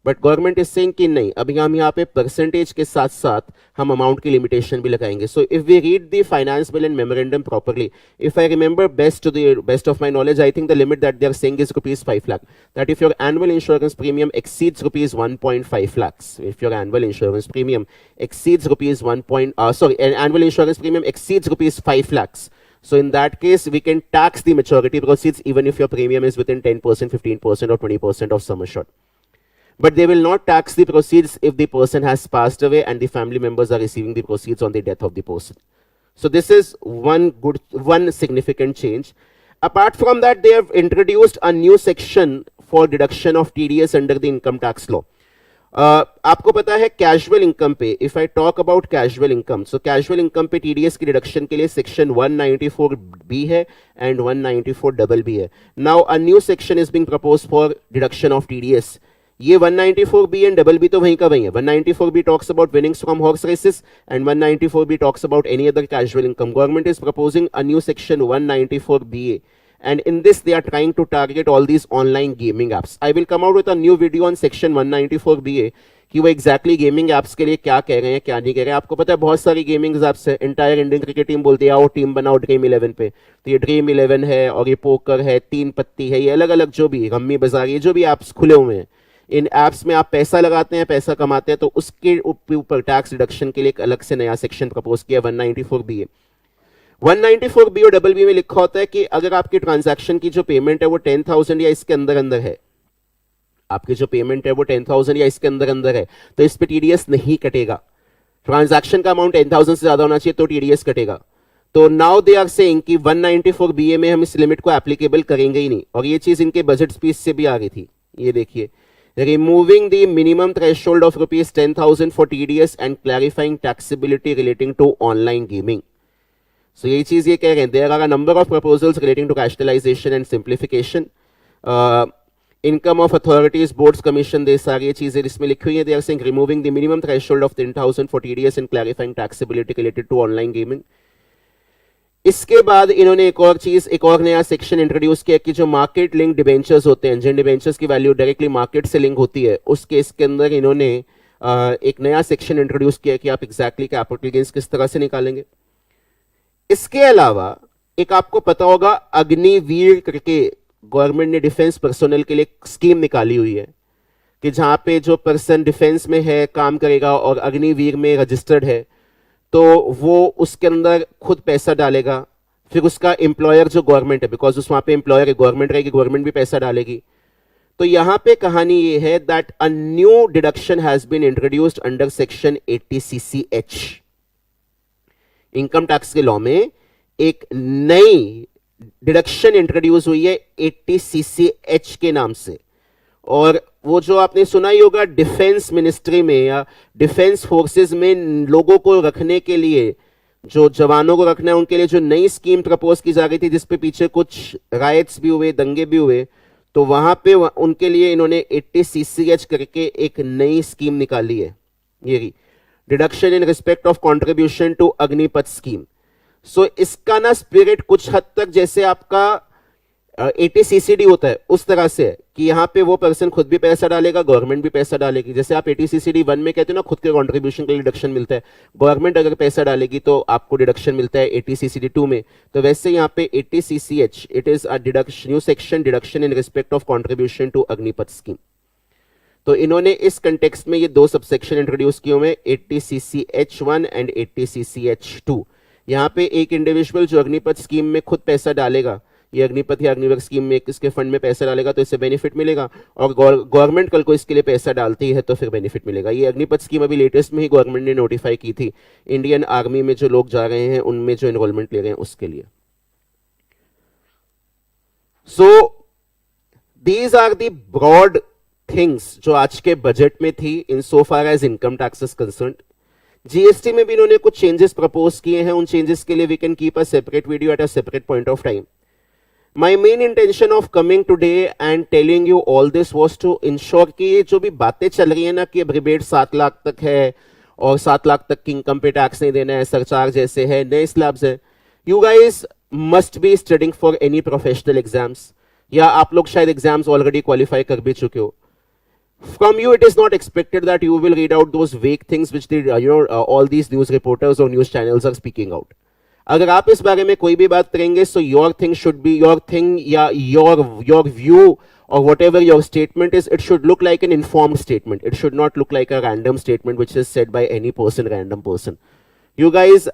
बट गवर्नमेंट इज सेइंग कि नहीं, अभी हम यहाँ पे परसेंटेज के साथ साथ हम अमाउंट की लिमिटेशन भी लगाएंगे. So if we read the finance bill and memorandum properly, if I remember best to the best of my knowledge, I think the limit that they are saying is rupees 5 lakh. That if your annual insurance premium exceeds rupees 1.5 lakhs, if your annual insurance premium exceeds rupees annual insurance premium exceeds rupees 5 lakhs. So in that case, we can tax the maturity proceeds even if your premium is within 10%, 15% or 20% of sum assured. But they will not tax the proceeds if the person has passed away and the family members are receiving the proceeds on the death of the person. So this is one significant change. Apart from that, they have introduced a new section for deduction of TDS under the income tax law. आपको पता है casual income पे, if I talk about casual income, so casual income पे TDS की deduction के लिए section 194B है and 194BB है. Now a new section is being proposed for deduction of TDS. ये 194B एंड BB तो वहीं का वहीं है. 194B talks about winnings from horse races and 194B talks about any other casual income. Government is proposing a new section 194BA, and in this they are trying to target all these online gaming apps. I will come out with a new video on section 194BA कि वो exactly gaming apps के लिए क्या कह रहे हैं, क्या नहीं कह रहे हैं. आपको पता है बहुत सारी गेमिंग एप्स है. इंटायर इंडियन क्रिकेट टीम बोलती है आओ टीम बनाओ ड्रीम 11 पे, तो ये ड्रीम 11 है और ये पोकर है, 3 पत्ती है, ये अलग अलग जो भी रम्मी बाजार, ये जो भी एप्स खुले हुए हैं, इन एप्स में आप पैसा लगाते हैं, पैसा कमाते हैं, तो उसके ऊपर टैक्स रिडक्शन के लिए एक अलग से नया सेक्शन प्रपोज किया 194BA. 194B और BB में लिखा होता है कि अगर आपकी ट्रांजैक्शन की जो पेमेंट है वो 10,000 या इसके अंदर अंदर है, आपकी जो पेमेंट है वो 10,000 या इसके अंदर अंदर है, तो इस पे टीडीएस नहीं कटेगा. ट्रांजैक्शन का अमाउंट 10,000 से ज्यादा होना चाहिए तो टीडीएस कटेगा. तो नाउ दे आर सेइंग कि 194BA में हम इस लिमिट को एप्लीकेबल करेंगे ही नहीं. और ये चीज इनके बजट स्पीच से भी आ गई थी. ये देखिए, removing the minimum threshold of rupees 10,000 for TDS and clarifying taxability relating to online gaming. So यही चीज ये कह रहे हैं. There are a number of proposals relating to rationalization and simplification. Income of authorities, boards, commission, ये सारी चीजें इसमें लिखी हुई हैं. They are saying removing the minimum threshold of 10,000 for TDS and clarifying taxability related to online gaming. इसके बाद इन्होंने एक और चीज, एक और नया सेक्शन इंट्रोड्यूस किया कि जो मार्केट लिंक डिबेंचर्स होते हैं, जिन डिबेंचर्स की वैल्यू डायरेक्टली मार्केट से लिंक होती है, उस केस के अंदर इन्होंने एक नया सेक्शन इंट्रोड्यूस किया कि आप एग्जैक्टली कैपिटल गेन्स किस तरह से निकालेंगे. इसके अलावा एक आपको पता होगा अग्निवीर करके गवर्नमेंट ने डिफेंस पर्सोनल के लिए स्कीम निकाली हुई है कि जहां पे जो पर्सन डिफेंस में है काम करेगा और अग्निवीर में रजिस्टर्ड है, तो वो उसके अंदर खुद पैसा डालेगा, फिर उसका एम्प्लॉयर जो गवर्नमेंट है, बिकॉज उस वहां पे एम्प्लॉयर गवर्नमेंट रहेगी, गवर्नमेंट भी पैसा डालेगी. तो यहां पे कहानी ये है that a new deduction has been introduced under section 80CCH. Income tax के लॉ में एक नई डिडक्शन इंट्रोड्यूस हुई है 80CCH के नाम से. और वो जो आपने सुना ही होगा डिफेंस मिनिस्ट्री में या डिफेंस फोर्सेस में लोगों को रखने के लिए जो जवानों को रखना है उनके लिए जो नई स्कीम प्रपोज की जा रही थी, जिसपे पीछे कुछ राइट्स भी हुए, दंगे भी हुए, तो वहां पे उनके लिए इन्होंने 80 CCH करके एक नई स्कीम निकाली है, ये deduction in respect of contribution to Agnipath scheme. So इसका ना स्पिरिट कुछ हद तक जैसे आपका 80 CCD होता है उस तरह से है कि यहाँ पे वो पर्सन खुद भी पैसा डालेगा, गवर्नमेंट भी पैसा डालेगी। जैसे आप 80 CCD 1 में कहते हो ना खुद के कंट्रीब्यूशन के लिए डिडक्शन मिलता है, गवर्नमेंट अगर पैसा डालेगी तो आपको डिडक्शन मिलता है 80 CCD 2 में। तो वैसे यहाँ पे 80 CCH it is a deduction, new section, deduction in respect of contribution to Agnipath scheme. तो इन्होंने इस कंटेक्स्ट में ये दो सबसेक्शन इंट्रोड्यूस किए हुए, 80 CCH1 एंड 80 CCH2। यहाँ पे एक इंडिविजुअल जो अग्निपथ स्कीम में खुद पैसा डालेगा, ये अग्निपथ या अग्निवीर स्कीम में इसके फंड में पैसा डालेगा तो इससे बेनिफिट मिलेगा, और गवर्नमेंट कल को इसके लिए पैसा डालती है तो फिर बेनिफिट मिलेगा। ये अग्निपथ स्कीम अभी लेटेस्ट में ही गवर्नमेंट ने नोटिफाई की थी, इंडियन आर्मी में जो लोग जा रहे हैं उनमें जो एनरोलमेंट ले रहे हैं उसके लिए। So these are the broad things जो आज के बजट में थी in so far as income taxes concerned. GST में भी इन्होंने कुछ चेंजेस प्रपोज किए हैं, उन चेंजेस के लिए we can keep a separate video at a separate point of time. My main intention of coming today and telling you all this was to ensure कि ये जो भी बातें चल रही है ना कि अब रिबेट 7 लाख तक है और 7 लाख तक की इनकम पे टैक्स नहीं देना है, सरचार्ज जैसे है, नए स्लैब्स है, you guys must be studying for any professional exams, या आप लोग शायद एग्जाम्स ऑलरेडी क्वालिफाई कर भी चुके हो। From you, it is not expected that you will read out those vague things which the all these news reporters or news channels are speaking out. अगर आप इस बारे में कोई भी बात करेंगे, so your thing should be your thing, या your view or whatever your statement is, it should look like an informed statement. It should not look like a random statement which is said by any person, random person. You guys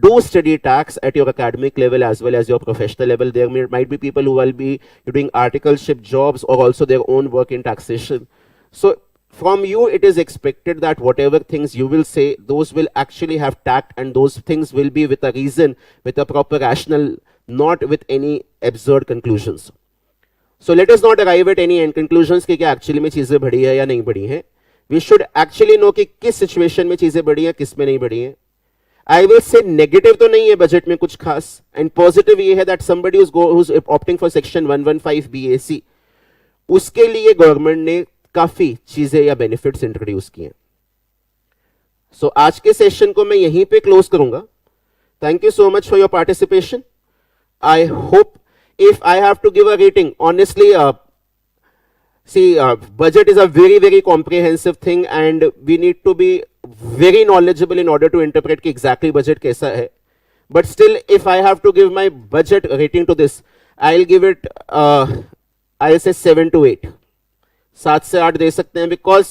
do study tax at your academic level as well as your professional level. There might be people who will be doing articleship jobs or also their own work in taxation. So from you, it is expected that whatever things you will say, those will actually have tact, and those things will be with a reason, with a proper rationale, not with any absurd conclusions. So let us not arrive at any end conclusions कि क्या actually में चीजें बढ़ी है या नहीं बढ़ी हैं. We should actually know कि किस situation में चीजें बढ़ी हैं, किस में नहीं बढ़ी हैं. I will say negative तो नहीं है बजट में कुछ खास, and positive ये है that somebody who's opting for section 115 BAC, उसके लिए गवर्नमेंट ने काफी चीजें या बेनिफिट्स इंट्रोड्यूस किए। सो आज के सेशन को मैं यहीं पे क्लोज करूंगा। Thank you so much for your participation. I hope if I have to give a rating, honestly budget is a very very comprehensive thing and we need to be very knowledgeable in order to interpret कि exactly budget कैसा है। But still, if I have to give my budget rating to this, I'll give it I'll say 7 to 8, 7 से 8 दे सकते हैं, because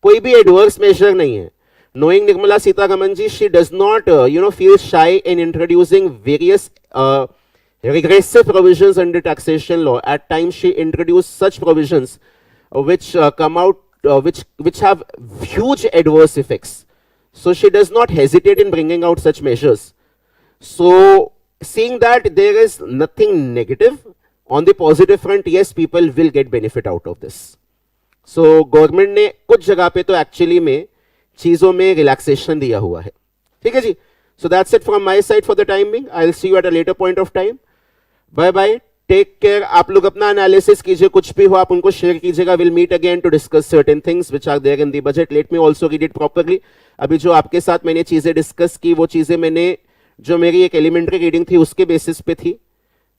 कोई भी adverse measure नहीं है। Knowing Nirmala Sitharaman ji, she does not feel shy in introducing various regressive provisions under taxation law. At times she introduced such provisions which come out which have huge adverse effects, so she does not hesitate in bringing out such measures. So seeing that there is nothing negative, on the positive front, yes, people will get benefit out of this. So government ने कुछ जगह पे तो actually में चीजों में relaxation दिया हुआ है। ठीक है जी। So that's it from my side for the time being. I will see you at a later point of time. Bye bye, take care. आप लोग अपना एनालिसिस कीजिए, कुछ भी हो आप उनको शेयर कीजिएगा। Will meet again to discuss certain things which are there in the budget. Let me also read it properly. अभी जो आपके साथ मैंने चीजें डिस्कस की, वो चीजें मैंने जो मेरी एक एलिमेंट्री रीडिंग थी उसके बेसिस पे थी।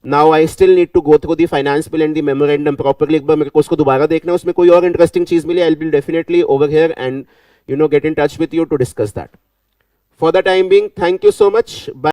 Now I still need to go through the finance bill and the memorandum properly. एक बार मेरे को उसको दोबारा देखना है, उसमें कोई और इंटरेस्टिंग चीज मिले, I'll be definitely over here and get in touch with you to discuss that. For the time being, thank you so much. Bye.